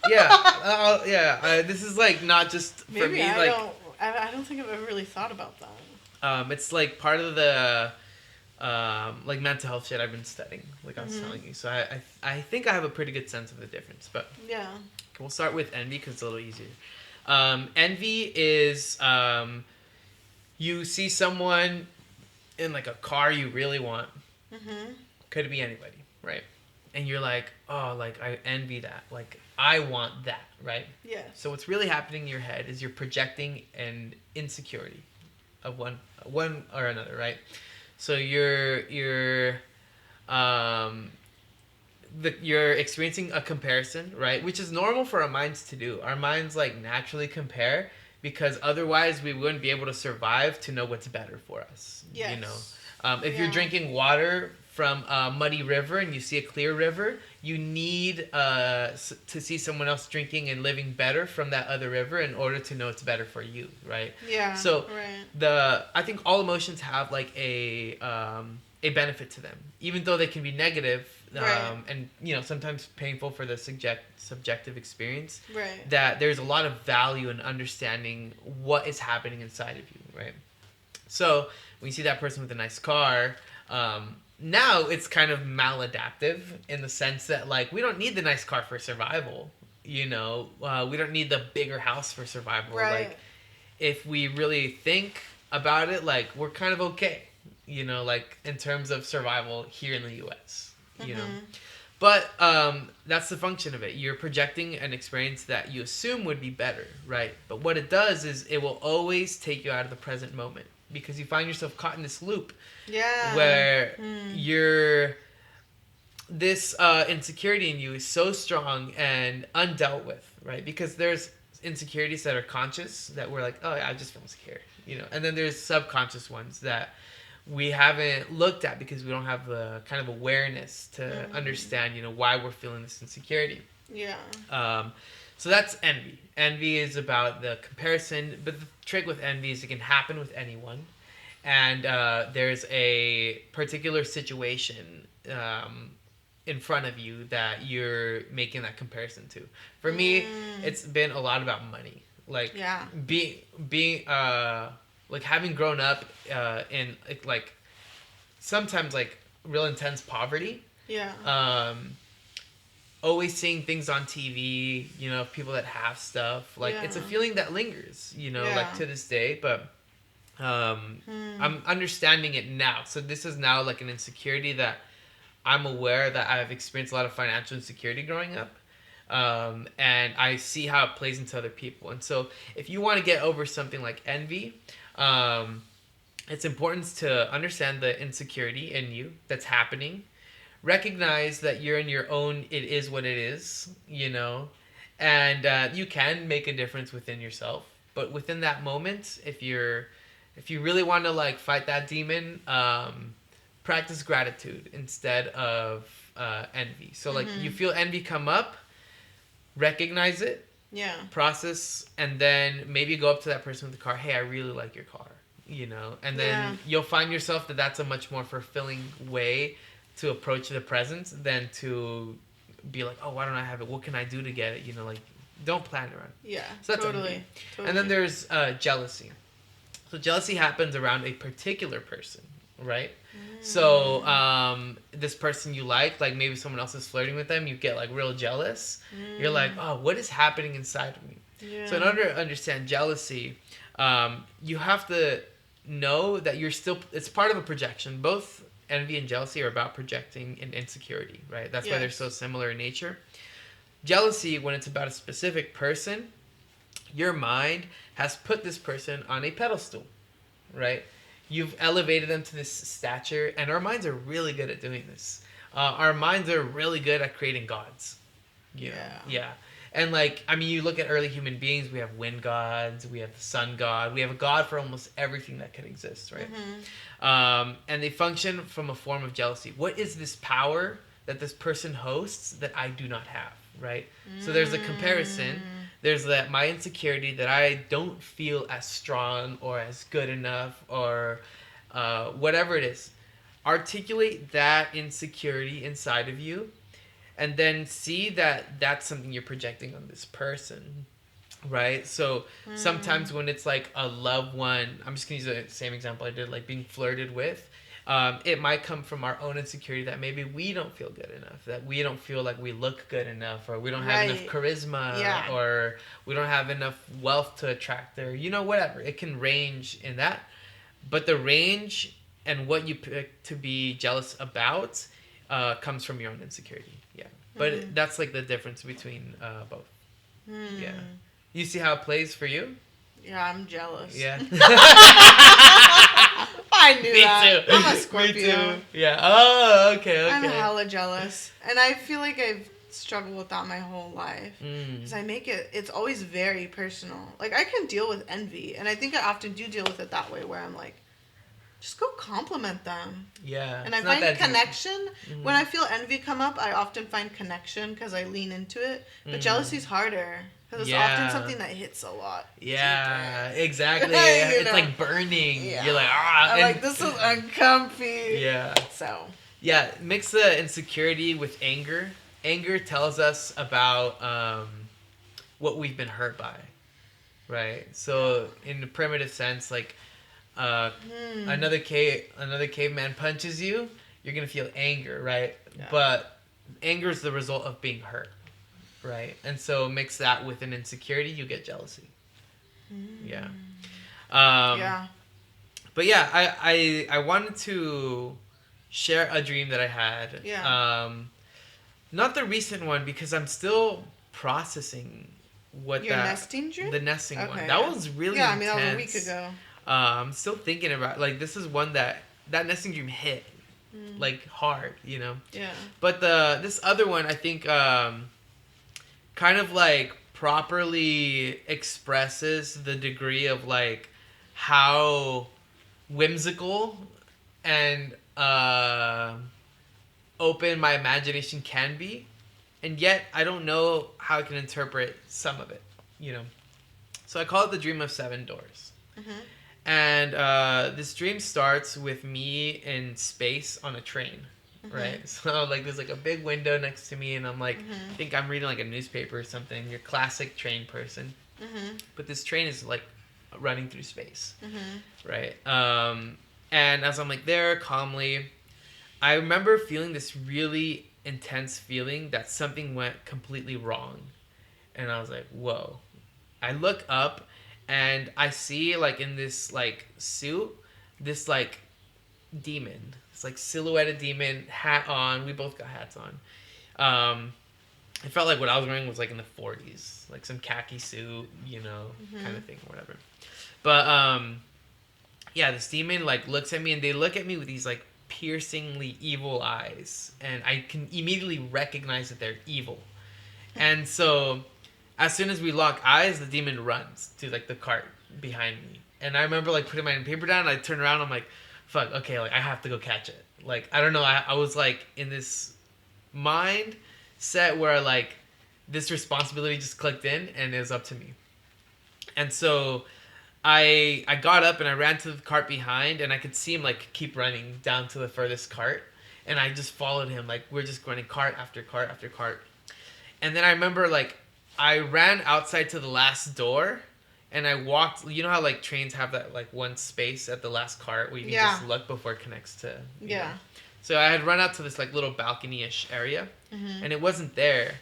this is like not just for Maybe me. I don't think I've ever really thought about that. It's like part of the like mental health shit I've been studying, like I was telling you. So I think I have a pretty good sense of the difference. But yeah, we'll start with envy because it's a little easier. Envy is you see someone in like a car you really want. Could be anybody, right? And you're like, oh, like I envy that. Like I want that, right? Yeah. So what's really happening in your head is you're projecting an insecurity of one or another, right? So you're experiencing a comparison, right? Which is normal for our minds to do. Our minds like naturally compare because otherwise we wouldn't be able to survive to know what's better for us. Yes. You know, if you're drinking water from a muddy river and you see a clear river, you need to see someone else drinking and living better from that other river in order to know it's better for you, right? Yeah. So right. I think all emotions have like a benefit to them, even though they can be negative. Right. And you know sometimes painful for the subjective experience. Right. That there's a lot of value in understanding what is happening inside of you, right? So when you see that person with a nice car, now it's kind of maladaptive in the sense that like we don't need the nice car for survival. You know, we don't need the bigger house for survival. Right. Like if we really think about it, like we're kind of okay. You know, like in terms of survival here in the U.S. You know, but that's the function of it. You're projecting an experience that you assume would be better, right? But what it does is it will always take you out of the present moment because you find yourself caught in this loop. Yeah. Where this insecurity in you is so strong and undealt with, right? Because there's insecurities that are conscious that we're like, oh yeah, I just feel insecure, you know, and then there's subconscious ones that we haven't looked at because we don't have the kind of awareness to understand, you know, why we're feeling this insecurity. Yeah. So that's envy. Envy is about the comparison, but the trick with envy is it can happen with anyone. And there's a particular situation in front of you that you're making that comparison to. For me, it's been a lot about money. Like being like having grown up in like sometimes like real intense poverty. Yeah. Always seeing things on TV, you know, people that have stuff. Like it's a feeling that lingers, you know, like to this day. But I'm understanding it now. So this is now like an insecurity that I'm aware that I've experienced a lot of financial insecurity growing up. And I see how it plays into other people. And so if you want to get over something like envy, it's important to understand the insecurity in you that's happening. Recognize that you're in your own, it is what it is, you know, and you can make a difference within yourself. But within that moment, if you really want to like fight that demon, practice gratitude instead of envy. So like you feel envy come up, recognize it, process, and then maybe go up to that person with the car. Hey, I really like your car, you know, and then you'll find yourself that that's a much more fulfilling way to approach the present than to be like, oh, why don't I have it? What can I do to get it? You know, like don't plan around. Yeah, so that's totally. And then there's jealousy. So jealousy happens around a particular person, right? So this person you like maybe someone else is flirting with them, you get like real jealous. You're like, oh, what is happening inside of me? So in order to understand jealousy, you have to know that it's part of a projection. Both envy and jealousy are about projecting an insecurity, right? That's why they're so similar in nature. Jealousy, when it's about a specific person, your mind has put this person on a pedestal, right? You've elevated them to this stature, and our minds are really good at doing this. Our minds are really good at creating gods. Yeah. And like, I mean, you look at early human beings, we have wind gods, we have the sun god, we have a god for almost everything that could exist, right? And they function from a form of jealousy. What is this power that this person hosts that I do not have, right? So there's a comparison there's that my insecurity that I don't feel as strong or as good enough or whatever it is. Articulate that insecurity inside of you, and then see that that's something you're projecting on this person, right? So sometimes when it's like a loved one, I'm just gonna use the same example I did, like being flirted with. It might come from our own insecurity that maybe we don't feel good enough, that we don't feel like we look good enough, or we don't have enough charisma, or we don't have enough wealth to attract, or whatever. It can range in that, but the range and what you pick to be jealous about comes from your own insecurity. Yeah, but that's like the difference between both. Yeah, you see how it plays for you? Yeah, I'm jealous. Yeah. I knew Me that. too. I'm a Scorpio. Me too. Yeah. Oh, okay. I'm hella jealous. And I feel like I've struggled with that my whole life. Because I make it's always very personal. Like, I can deal with envy. And I think I often do deal with it that way, where I'm like, just go compliment them. Yeah. And I find connection. When I feel envy come up, I often find connection because I lean into it. But jealousy's harder. Because it's often something that hits a lot. Yeah, deeper. Exactly. It's like burning. Yeah. You're like, I'm like, this is uncomfy. Yeah. So. Yeah, mix the insecurity with anger. Anger tells us about what we've been hurt by, right? So in the primitive sense, like another caveman punches you, you're gonna feel anger, right? Yeah. But anger is the result of being hurt. Right, and so mix that with an insecurity, you get jealousy. Yeah. Yeah. But yeah, I wanted to share a dream that I had. Yeah. Not the recent one, because I'm still processing what Your nesting dream? The nesting one. That was really intense. I mean, that was a week ago. I'm still thinking about, like, this is one that nesting dream hit like hard, Yeah. But this other one, I think. Kind of like properly expresses the degree of like how whimsical and open my imagination can be, and yet I don't know how I can interpret some of it, So I call it the Dream of Seven Doors. And this dream starts with me in space on a train. Right, so like there's like a big window next to me, and I'm like, I think I'm reading like a newspaper or something. Your classic train person, but this train is like running through space, right? And as I'm like there calmly, I remember feeling this really intense feeling that something went completely wrong, and I was like, whoa! I look up, and I see like in this like suit, this like demon. It's like silhouetted demon, hat on. We both got hats on. It felt like what I was wearing was like in the 40s, like some khaki suit, kind of thing, or whatever. But yeah, this demon like looks at me, and they look at me with these like piercingly evil eyes, and I can immediately recognize that they're evil. And so, as soon as we lock eyes, the demon runs to like the cart behind me, and I remember like putting my paper down. And I turn around, I'm like, fuck, okay, like, I have to go catch it. Like, I don't know, I was, like, in this mindset where, like, this responsibility just clicked in, and it was up to me. And so, I got up, and I ran to the cart behind, and I could see him, like, keep running down to the furthest cart. And I just followed him, like, we're just running cart after cart after cart. And then I remember, like, I ran outside to the last door, and I walked. You know how like trains have that like one space at the last cart where you can just look before it connects to. Yeah. So I had run out to this like little balcony-ish area, and it wasn't there.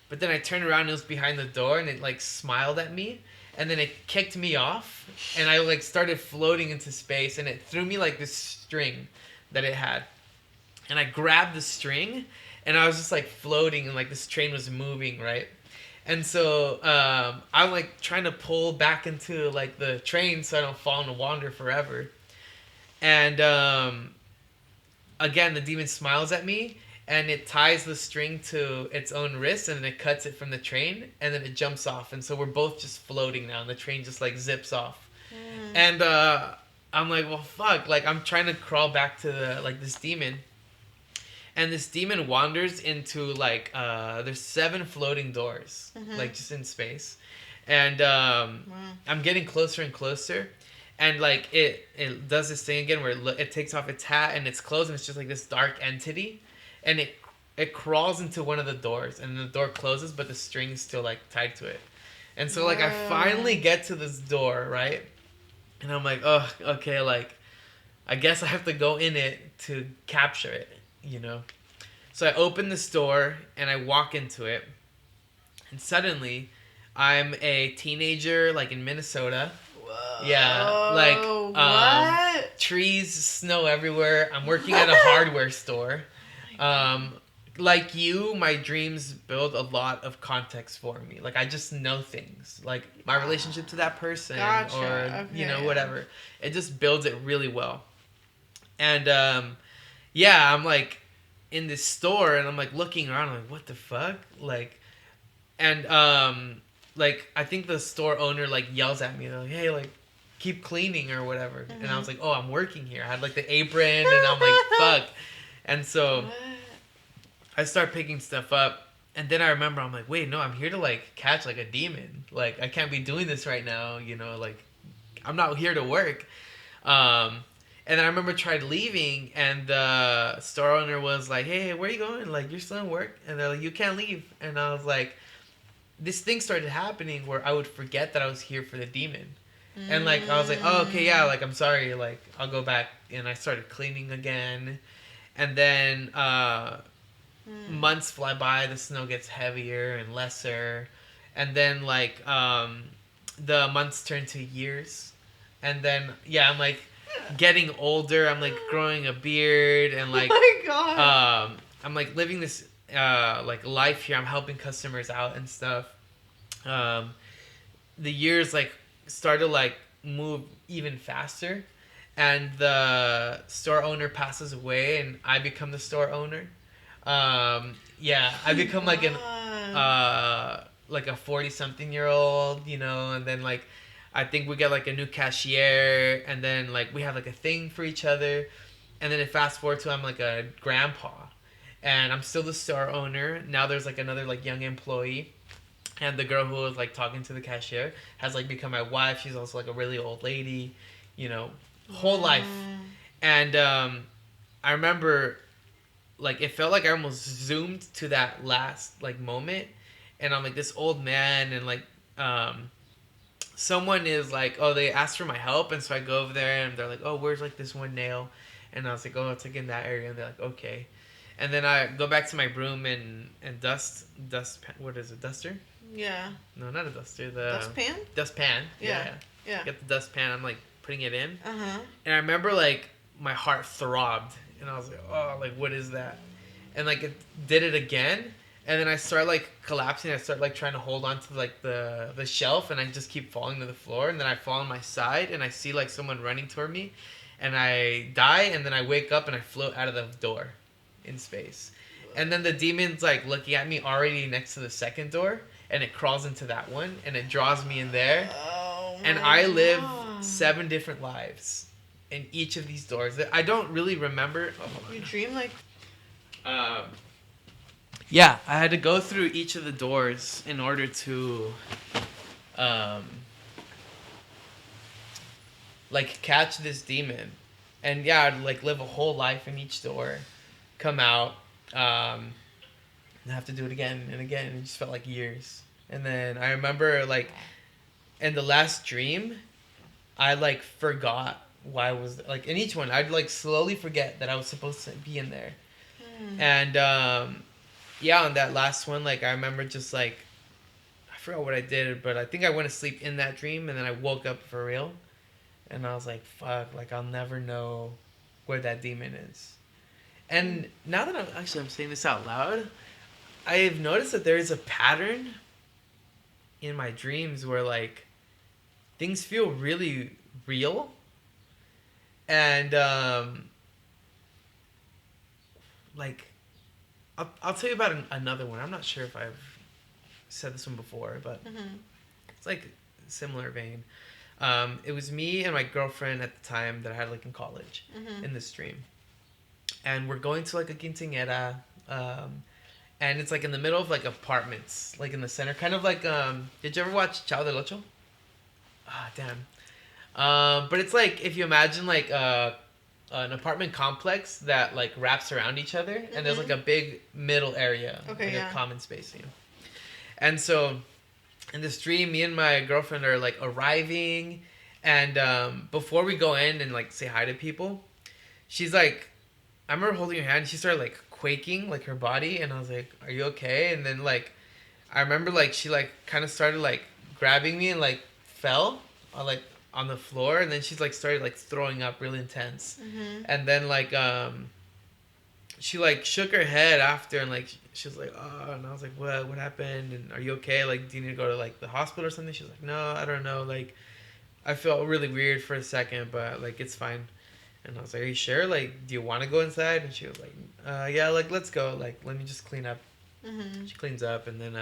But then I turned around and it was behind the door, and it like smiled at me, and then it kicked me off, and I like started floating into space, and it threw me like this string that it had, and I grabbed the string, and I was just like floating, and like this train was moving, right? And so I'm like trying to pull back into like the train so I don't fall and wander forever. And again, the demon smiles at me, and it ties the string to its own wrist, and then it cuts it from the train, and then it jumps off. And so we're both just floating now, and the train just like zips off. And I'm like, well, fuck. Like I'm trying to crawl back to the like this demon. And this demon wanders into, like, there's 7 floating doors, like, just in space. And Wow. I'm getting closer and closer. And like it does this thing again where it takes off its hat and its clothes, and it's just like this dark entity, and it crawls into one of the doors, and the door closes, but the string's still like tied to it. And so like I finally get to this door, right? And I'm like, oh, okay, like I guess I have to go in it to capture it, you know? So I open this door and I walk into it, and suddenly I'm a teenager like in Minnesota. Whoa. Yeah, like what? trees, snow everywhere. I'm working at a hardware store. Like you, my dreams build a lot of context for me. Like I just know things, like my relationship to that person, Gotcha. or Okay. whatever. It just builds it really well. And yeah, I'm like in this store and I'm like looking around. I'm like, what the fuck? Like, and like I think the store owner like yells at me like, hey, like keep cleaning or whatever. Mm-hmm. And I was like, oh, I'm working here. I had like the apron and I'm like, fuck. And so I start picking stuff up, and then I remember I'm like, wait, no, I'm here to like catch like a demon. Like I can't be doing this right now, you know, like I'm not here to work. And then I remember tried leaving, and the store owner was like, hey, where are you going? Like, you're still in work. And they're like, you can't leave. And I was like, this thing started happening where I would forget that I was here for the demon. And like I was like, oh, okay, yeah, like I'm sorry, like I'll go back. And I started cleaning again. And then months fly by, the snow gets heavier and lesser. And then like the months turn to years. And then yeah, I'm like getting older. I'm like growing a beard and like oh my God. I'm like living this like life here. I'm helping customers out and stuff. The years like start to like move even faster, and the store owner passes away and I become the store owner. Yeah, I become like an like a 40-something-year-old, you know, and then like I think we get like a new cashier, and then like we have like a thing for each other, and then it fast forward to I'm like a grandpa, and I'm still the store owner. Now there's like another like young employee, and the girl who was like talking to the cashier has like become my wife. She's also like a really old lady, you know, whole life. And I remember like it felt like I almost zoomed to that last like moment, and I'm like this old man, and like someone is like, oh, they asked for my help, and so I go over there and they're like, oh, where's like this one nail? And I was like, oh, it's like in that area, and they're like, okay. And then I go back to my broom and dust, what is it, duster? Yeah. No, not a duster. The dustpan? Dustpan. Yeah. Get the dustpan. I'm like putting it in. Uh-huh. And I remember like my heart throbbed, and I was like, oh, like what is that? And like it did it again, and then I start like collapsing. I start like trying to hold on to like the shelf, and I just keep falling to the floor. And then I fall on my side, and I see like someone running toward me, and I die. And then I wake up and I float out of the door in space. And then the demon's like looking at me already next to the second door, and it crawls into that one, and it draws me in there. Oh, and I live 7 different lives in each of these doors. I don't really remember. Oh, you dream like. Yeah, I had to go through each of the doors in order to, like catch this demon, and yeah, I'd like live a whole life in each door, come out, and have to do it again and again. It just felt like years. And then I remember like, in the last dream, I like forgot why I was like in each one. I'd like slowly forget that I was supposed to be in there, and yeah, on that last one, like I remember just like I forgot what I did, but I think I went to sleep in that dream, and then I woke up for real, and I was like, fuck, like I'll never know where that demon is. And now that I'm saying this out loud, I've noticed that there is a pattern in my dreams where like things feel really real, and like I'll tell you about another one. I'm not sure if I've said this one before, but it's like similar vein. It was me and my girlfriend at the time that I had like in college in this dream, and we're going to like a quinceañera, and it's like in the middle of like apartments, like in the center, kind of like did you ever watch Chao del Ocho? Ah, damn. But it's like if you imagine like an apartment complex that like wraps around each other, and there's like a big middle area, like a common space, you know. And so in this dream, me and my girlfriend are like arriving, and before we go in and like say hi to people, she's like, I remember holding her hand. She started like quaking, like her body, and I was like, "Are you okay?" And then like, I remember like she like kind of started like grabbing me and like fell, like on the floor, and then she's like started like throwing up really intense, and then like she like shook her head after, and like she was like, "Oh," and I was like, what happened, and are you okay, like do you need to go to like the hospital or something? She was like, "No, I don't know, like I felt really weird for a second, but like it's fine." And I was like, "Are you sure? Like, do you want to go inside?" And she was like, "Yeah, like let's go. Like, let me just clean up." She cleans up, and then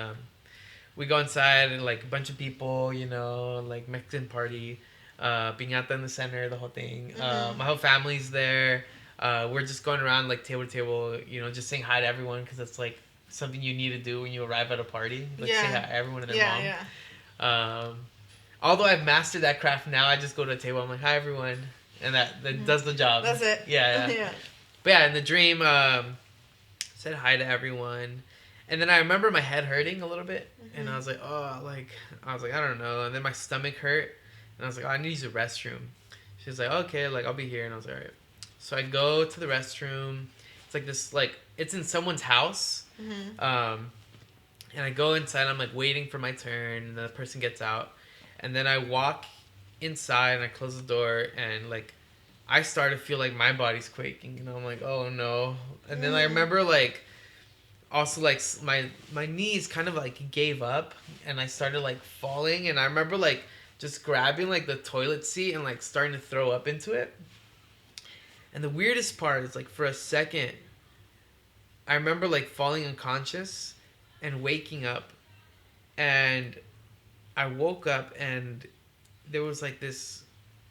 we go inside, and like a bunch of people, you know, like Mexican party, piñata in the center, the whole thing. My whole family's there. We're just going around like table to table, you know, just saying hi to everyone because it's like something you need to do when you arrive at a party. Like say hi to everyone and their mom. Yeah. Although I've mastered that craft now, I just go to a table. I'm like, "Hi everyone," and that does the job. That's it. Yeah. But yeah, in the dream, said hi to everyone, and then I remember my head hurting a little bit, and I was like, "Oh," like I was like, "I don't know," and then my stomach hurt, and I was like, "Oh, I need to use the restroom." She was like, "Okay, like I'll be here," and I was like, "All right." So I go to the restroom. It's like this, like it's in someone's house, and I go inside. I'm like waiting for my turn, and the person gets out, and then I walk inside and I close the door, and like I start to feel like my body's quaking, and I'm like, "Oh no!" And then I remember like also like my knees kind of like gave up, and I started like falling, and I remember like just grabbing like the toilet seat and like starting to throw up into it. And the weirdest part is like for a second, I remember like falling unconscious and waking up, and I woke up and there was like this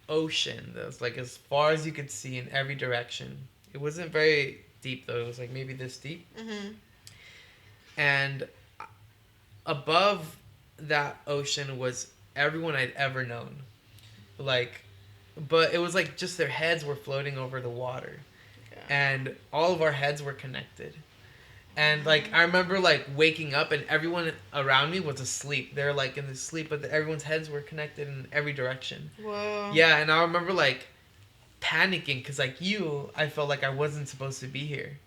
ocean that was like as far as you could see in every direction. It wasn't very deep though. It was like maybe this deep. And above that ocean was everyone I'd ever known. Like, but it was like just their heads were floating over the water. And all of our heads were connected. And like I remember like waking up and everyone around me was asleep. They're like in the sleep, but everyone's heads were connected in every direction. Whoa. Yeah, and I remember like panicking because like I felt like I wasn't supposed to be here.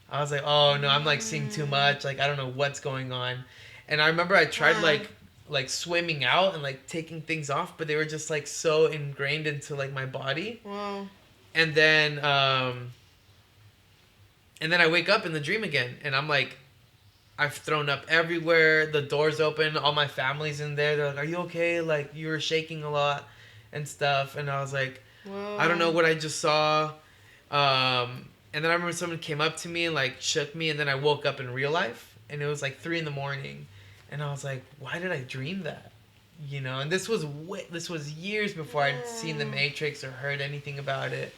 I was like, "Oh no, I'm like seeing too much. Like I don't know what's going on." And I remember I tried like swimming out and like taking things off, but they were just like so ingrained into like my body. Wow. And then I wake up in the dream again, and I'm like, I've thrown up everywhere. The door's open. All my family's in there. They're like, "Are you okay? Like, you were shaking a lot and stuff." And I was like, whoa. I don't know what I just saw. And then I remember someone came up to me and, like, shook me. And then I woke up in real life. And it was, like, 3 a.m. And I was like, why did I dream that? You know? And this was years before I'd seen The Matrix or heard anything about it.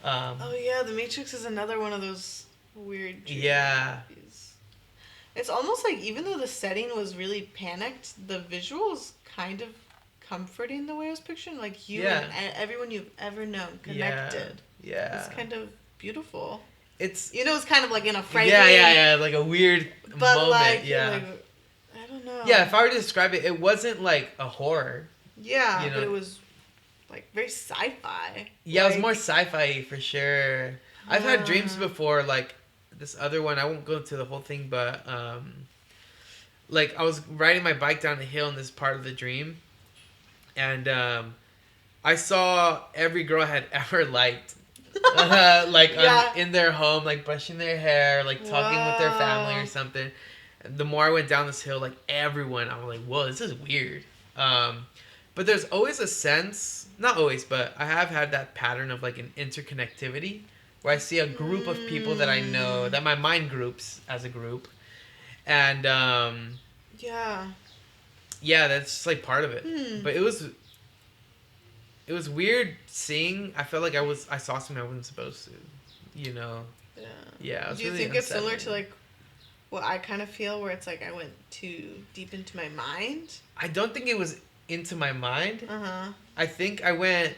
Oh, yeah. The Matrix is another one of those weird dreams. Yeah. It's almost like even though the setting was really panicked, the visuals kind of comforting the way I was picturing. Like you and everyone you've ever known connected. Yeah. It's kind of beautiful. It's it's kind of like in a frightening. Yeah, like a weird moment. Like, yeah. Like, I don't know. Yeah, if I were to describe it, it wasn't like a horror. Yeah, but it was like very sci-fi. Yeah, it was more sci-fi for sure. I've had dreams before, like this other one. I won't go into the whole thing, but like I was riding my bike down the hill in this part of the dream, and I saw every girl I had ever liked, in their home, like brushing their hair, like talking with their family or something. And the more I went down this hill, like everyone, I was like, whoa, this is weird. But there's always a sense, not always, but I have had that pattern of like an interconnectivity where I see a group of people that I know, that my mind groups as a group. And yeah, that's just like part of it. But it was weird seeing. I felt like I saw something I wasn't supposed to, you know. Yeah. It was Do you really think it's unsettling. similar to like what I kind of feel, where it's like I went too deep into my mind. I don't think it was into my mind. Uh-huh. I think I went...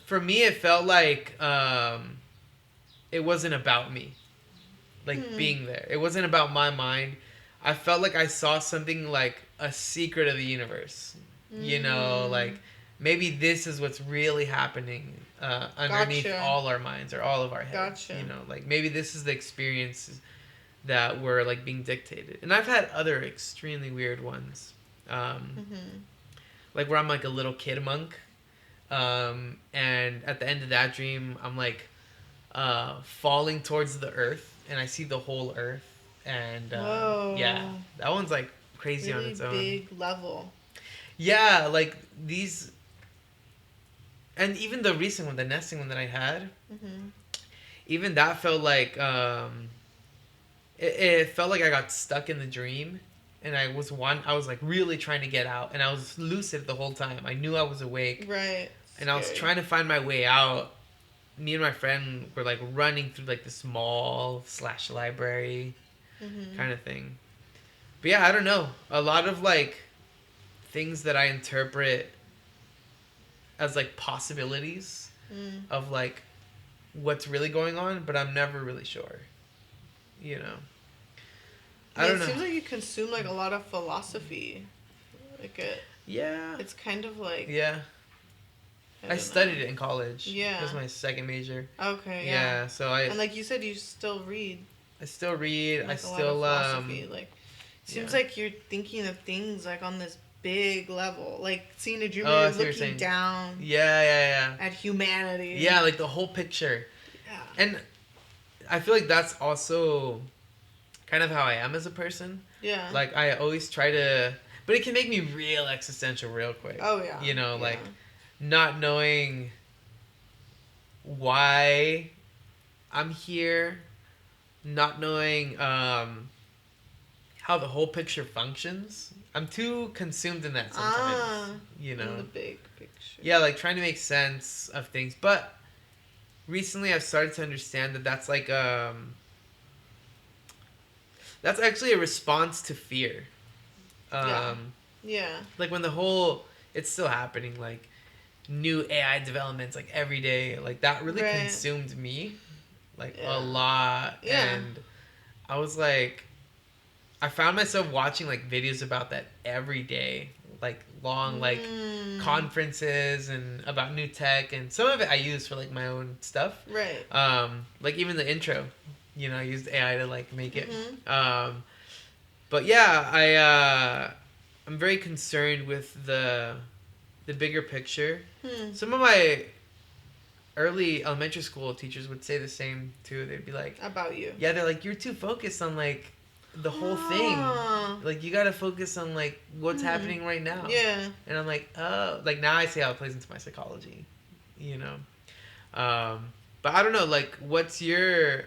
For me, it felt like it wasn't about me. Like, being there. It wasn't about my mind. I felt like I saw something like a secret of the universe. You know, like, maybe this is what's really happening underneath all our minds or all of our heads. You know, like, maybe this is the experience that were, like, being dictated. And I've had other extremely weird ones. Like, where I'm, like, a little kid monk. And at the end of that dream, I'm, like, falling towards the earth. And I see the whole earth. And, yeah. That one's, like, crazy really on its own. Big level. Yeah, like, these... And even the recent one, the nesting one that I had, even that felt like... It felt like I got stuck in the dream. And I was like, really trying to get out. And I was lucid the whole time. I knew I was awake. Right. And I was trying to find my way out. Me and my friend were, like, running through, like, this mall/library kind of thing. But, yeah, I don't know. A lot of, like, things that I interpret as, like, possibilities of, like, what's really going on, but I'm never really sure. You know? I don't know. It seems like you consume, like, a lot of philosophy. Like, it's kind of like... Yeah. I studied it in college. Yeah. It was my second major. Okay, yeah. So I... And like you said, you still read. I still read. Like, I still... philosophy. Like, seems like you're thinking of things, like, on this big level. Like, seeing a dream where you're looking down... Yeah. At humanity. Yeah, like, the whole picture. Yeah. And I feel like that's also kind of how I am as a person. Yeah. Like, I always try to... But it can make me real existential real quick. Oh, yeah. You know, like... Not knowing why I'm here, not knowing how the whole picture functions. I'm too consumed in that sometimes, you know. In the big picture. Yeah, like trying to make sense of things. But recently I've started to understand that that's like that's actually a response to fear. Yeah. Like when the whole... It's still happening, like... New AI developments like every day, like that really consumed me like a lot. And I was like, I found myself watching like videos about that every day, like long like conferences and about new tech, and some of it I use for like my own stuff, like even the intro, you know, I used AI to like make it. But yeah, I'm very concerned with the bigger picture. Some of my early elementary school teachers would say the same too. They'd be like... About you. Yeah, they're like, you're too focused on like the whole thing. Like you gotta focus on like what's happening right now. Yeah. And I'm like, oh, like now I see how it plays into my psychology, you know. But I don't know, like what's your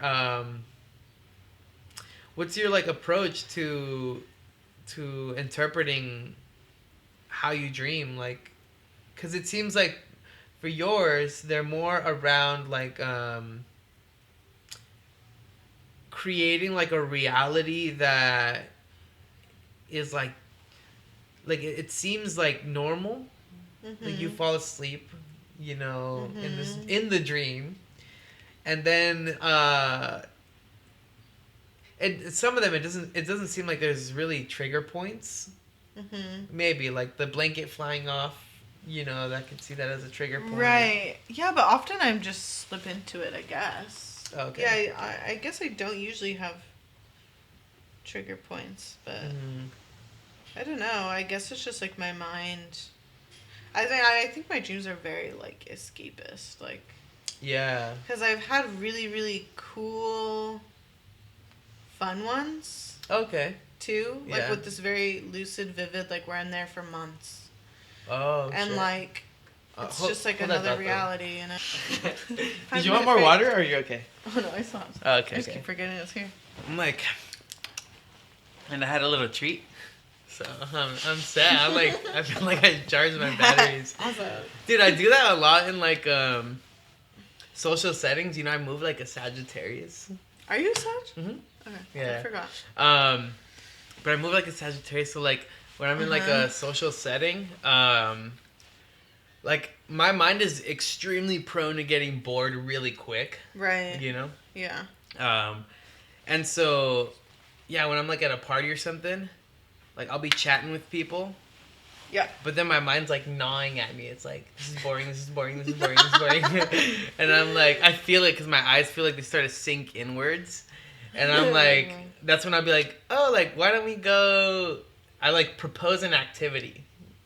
like approach to interpreting how you dream, like... Because it seems like for yours, they're more around like creating like a reality that is like it seems like normal. Like you fall asleep, you know, in the dream, and then some of them it doesn't seem like there's really trigger points. Maybe like the blanket flying off. You know, that could see that as a trigger point. Right. Yeah, but often I'm just slip into it, I guess. Okay. Yeah, I guess I don't usually have trigger points, but I don't know. I guess it's just like my mind. I think my dreams are very like escapist, like. Yeah. Because I've had really, really cool, fun ones. Okay. Too, like with this very lucid, vivid, like where I'm there for months. Oh, and like, it's just like another reality, you know. Did you want more water, or are you okay? Oh no, I stopped. Oh, okay. I just keep forgetting it's here. I'm like, and I had a little treat, so I'm sad. I feel like I charged my batteries. Awesome. Dude, I do that a lot in like social settings. You know, I move like a Sagittarius. Are you a Sag? Okay. Yeah. I forgot. But I move like a Sagittarius, so like when I'm in like a social setting, like my mind is extremely prone to getting bored really quick. Right. You know? Yeah. And so yeah, when I'm like at a party or something, like I'll be chatting with people. Yeah. But then my mind's like gnawing at me. It's like, this is boring, this is boring, this is boring, this is boring. And I'm like, I feel it because my eyes feel like they start to sink inwards. And I'm like, that's when I'll be like, oh, like, why don't we go? I like propose an activity,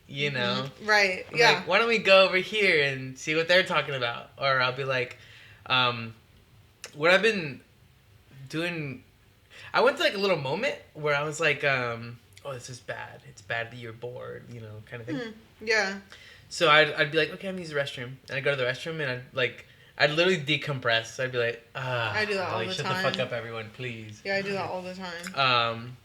you know? Right. I'm yeah. like, why don't we go over here and see what they're talking about? Or I'll be like, what I've been doing, I went to like a little moment where I was like, oh, this is bad. It's bad that you're bored, you know, kind of thing. Yeah. So I'd be like, okay, I'm gonna use the restroom. And I'd go to the restroom and I'd literally decompress. So I'd be like, I do that all the shut time. the fuck up, everyone, please. Yeah, I do that all the time.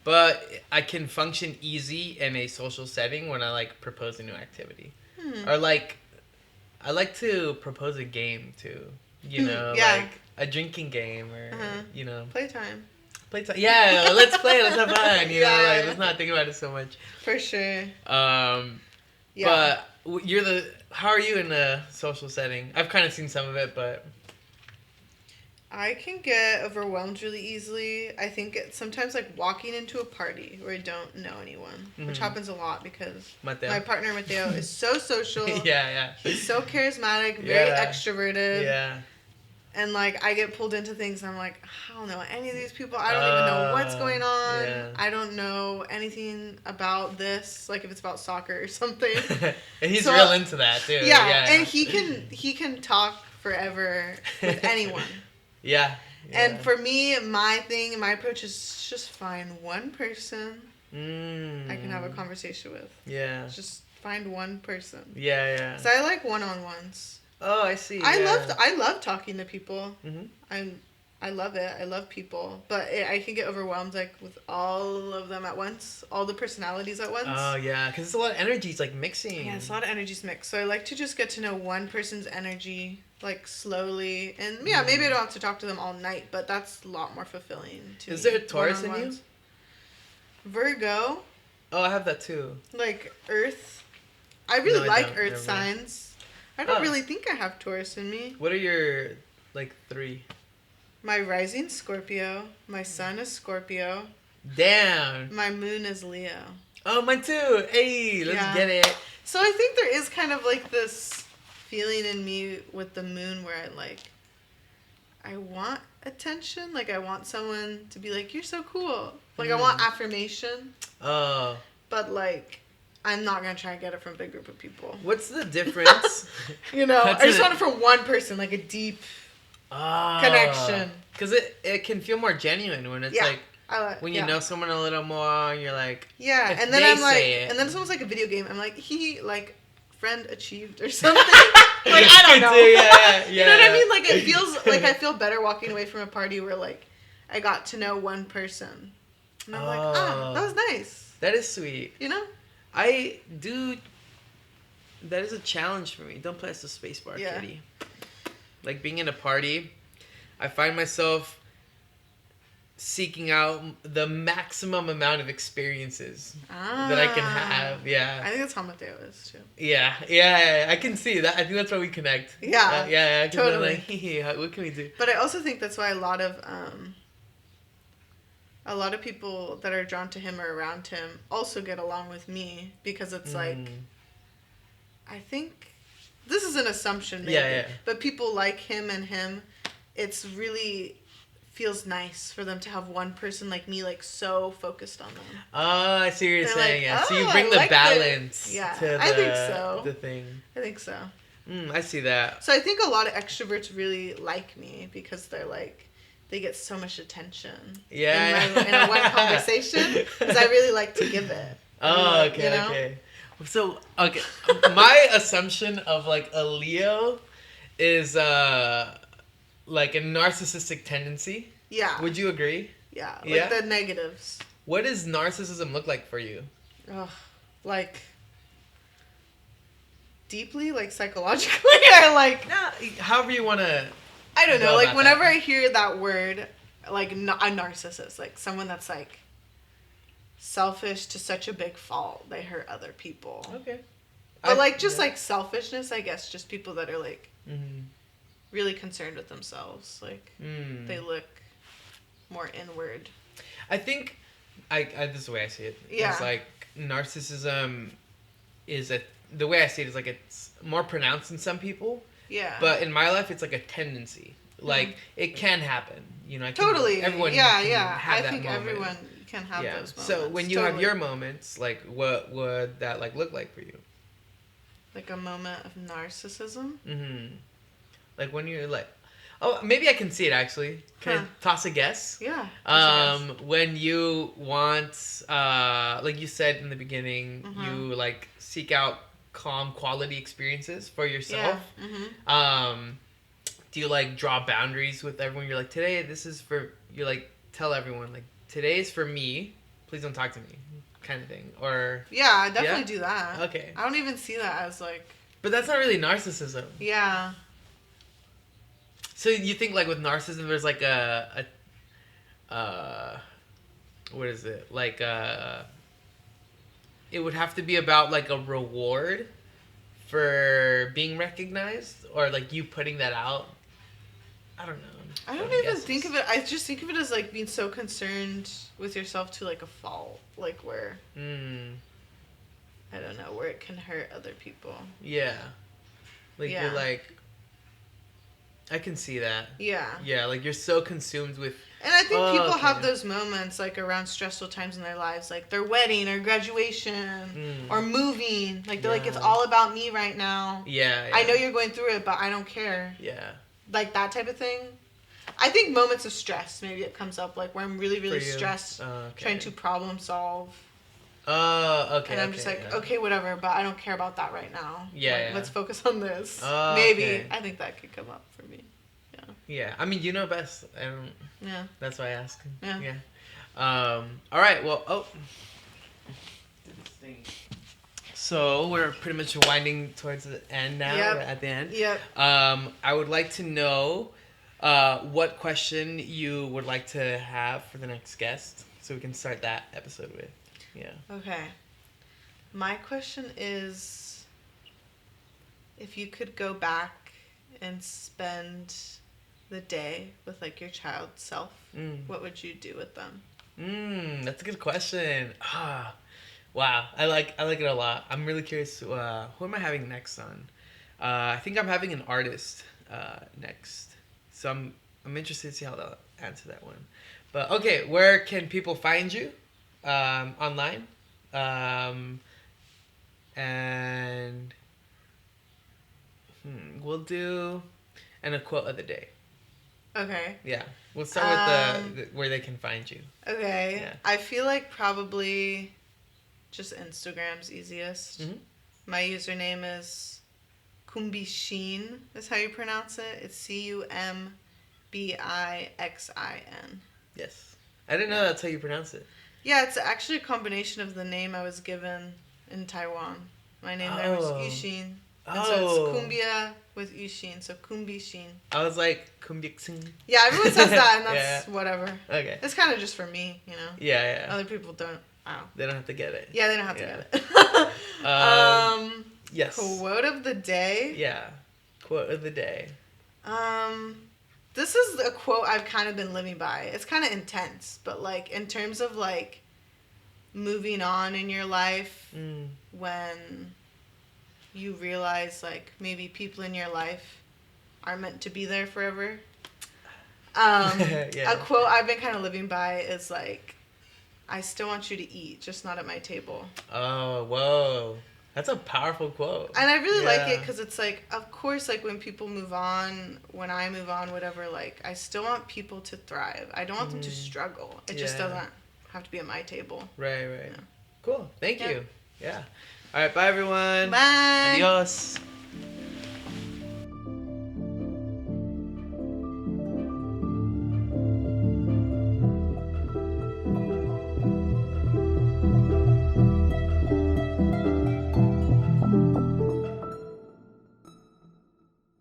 But I can function easy in a social setting when I like propose a new activity. Or like, I like to propose a game too. You know, like a drinking game or, you know. Playtime. Yeah, let's play. Let's have fun. You know, like let's not think about it so much. For sure. But how are you in a social setting? I've kind of seen some of it, but I can get overwhelmed really easily. I think it's sometimes like walking into a party where I don't know anyone, which happens a lot because my partner Mateo is so social. Yeah. He's so charismatic, very extroverted. Yeah. And, like, I get pulled into things, and I'm like, I don't know any of these people. I don't even know what's going on. Yeah. I don't know anything about this, like, if it's about soccer or something. And he's real into that, too. Yeah, and he can talk forever with anyone. Yeah. And for me, my approach is just find one person I can have a conversation with. Yeah. Just find one person. Yeah. So I like one-on-ones. Oh, I see. I love talking to people. Mm-hmm. I love it. I love people, but I can get overwhelmed like with all of them at once, all the personalities at once. Oh yeah, because it's a lot of energy. It's like mixing. Yeah, it's a lot of energies mixed. So I like to just get to know one person's energy like slowly, and maybe I don't have to talk to them all night, but that's a lot more fulfilling too. Is there a Taurus in you? Virgo. Oh, I have that too. Like Earth. I really like Earth signs. I don't really think I have Taurus in me. What are your, like, 3? My rising Scorpio. My sun is Scorpio. Damn. My moon is Leo. Oh, mine too. Hey, let's get it. So I think there is kind of, like, this feeling in me with the moon where I want attention. Like, I want someone to be like, you're so cool. Like, I want affirmation. Oh. But, like, I'm not going to try and get it from a big group of people. What's the difference? I just want it from one person, like a deep connection. Because it can feel more genuine when it's when you know someone a little more, you're like... Yeah, and then I'm like... And then it's almost like a video game. I'm like, friend achieved or something. Like, I don't know. Yeah. You know what I mean? Like, it feels like I feel better walking away from a party where, like, I got to know one person. And I'm like, that was nice. That is sweet. You know? I do. That is a challenge for me. Don't press the space bar, kitty. Like being in a party, I find myself seeking out the maximum amount of experiences that I can have. Yeah. I think that's how Mateo is too. Yeah. I can see that. I think that's why we connect. Yeah. Totally. Like, what can we do? But I also think that's why a lot of people that are drawn to him or around him also get along with me because it's like, I think, this is an assumption maybe, but people like him, it's really feels nice for them to have one person like me like so focused on them. Oh, I see what you're saying. Like, so you bring the balance to I think so. The thing. I think so. I see that. So I think a lot of extroverts really like me because they're like, they get so much attention in a one conversation because I really like to give it. Oh, okay, okay. So, my assumption of like a Leo is like a narcissistic tendency. Yeah. Would you agree? Yeah, like the negatives. What does narcissism look like for you? Like deeply, like psychologically, or like however you want to. I don't know. Like whenever I hear that word, like, a narcissist, like, someone that's, like, selfish to such a big fault, they hurt other people. Okay. But, like, just, like, selfishness, I guess, just people that are, like, mm-hmm. really concerned with themselves. Like, they look more inward. I think, this is the way I see it. Yeah. It's, like, narcissism is the way I see it is, like, it's more pronounced in some people. Yeah. But in my life, it's, like, a tendency. Like, it can happen. You know, totally. Everyone yeah, can yeah. have I that think moment. everyone can have those moments. So when you have your moments, like, what would that, like, look like for you? Like a moment of narcissism? Mm-hmm. Like, when you're, like... Oh, maybe I can see it, actually. Can I toss a guess? Yeah. When you want... like you said in the beginning, you, like, seek out calm, quality experiences for yourself. Yeah. Do you, like, draw boundaries with everyone? You're like, today, this is for... You're like, tell everyone, like, today is for me. Please don't talk to me. Kind of thing. Or... Yeah, I definitely do that. Okay. I don't even see that as, like... But that's not really narcissism. Yeah. So you think, like, with narcissism, there's, like, what is it? Like, it would have to be about, like, a reward for being recognized? Or, like, you putting that out? I don't know. I don't even think of it. I just think of it as, like, being so concerned with yourself to, like, a fault. Like, where... I don't know, where it can hurt other people. Yeah. Like, you're, like... I can see that. Yeah. Yeah, like, you're so consumed with... And I think people have those moments, like, around stressful times in their lives. Like, their wedding or graduation or moving. Like, they're like, it's all about me right now. Yeah. I know you're going through it, but I don't care. Yeah. Like, that type of thing. I think moments of stress, maybe it comes up, like, where I'm really, really stressed, trying to problem solve. Okay. And I'm just like, okay, whatever, but I don't care about that right now. Yeah, like, let's focus on this. Oh, maybe. okay. I think that could come up for me. Yeah. Yeah. I mean, you know best. I don't... Yeah. That's why I ask. Yeah. All right. Well, So we're pretty much winding towards the end now. Yep. We're at the end. Yep. I would like to know what question you would like to have for the next guest, so we can start that episode with. Yeah. Okay. My question is, if you could go back and spend the day with, like, your child self, what would you do with them? That's a good question. Wow. I like it a lot. I'm really curious. Who am I having next on? I think I'm having an artist next. So I'm interested to see how they'll answer that one. But okay, where can people find you? Online. And we'll do a quote of the day. Okay. Yeah. We'll start with the where they can find you. Okay. Yeah. I feel like probably just Instagram's easiest. Mm-hmm. My username is Kumbixin, is how you pronounce it. It's Cumbixin. Yes. I didn't know that's how you pronounce it. Yeah, it's actually a combination of the name I was given in Taiwan. My name there was Yushin. And so it's Kumbia with Yushin, so Kumbixin. I was like, Kumbixin. Yeah, everyone says that, and that's whatever. Okay. It's kind of just for me, you know? Yeah. Other people don't. Wow. They don't have to get it. Yeah, they don't have to get it. Yes. Quote of the day? Yeah. Quote of the day. This is a quote I've kind of been living by. It's kind of intense, but, like, in terms of, like, moving on in your life when you realize, like, maybe people in your life aren't meant to be there forever. A quote I've been kind of living by is, like, I still want you to eat, just not at my table. Oh, whoa. That's a powerful quote. And I really like it because it's like, of course, like, when people move on, when I move on, whatever, like, I still want people to thrive. I don't want them to struggle. It just doesn't have to be at my table. Right. Yeah. Cool. Thank you. Yeah. All right. Bye, everyone. Bye. Adios.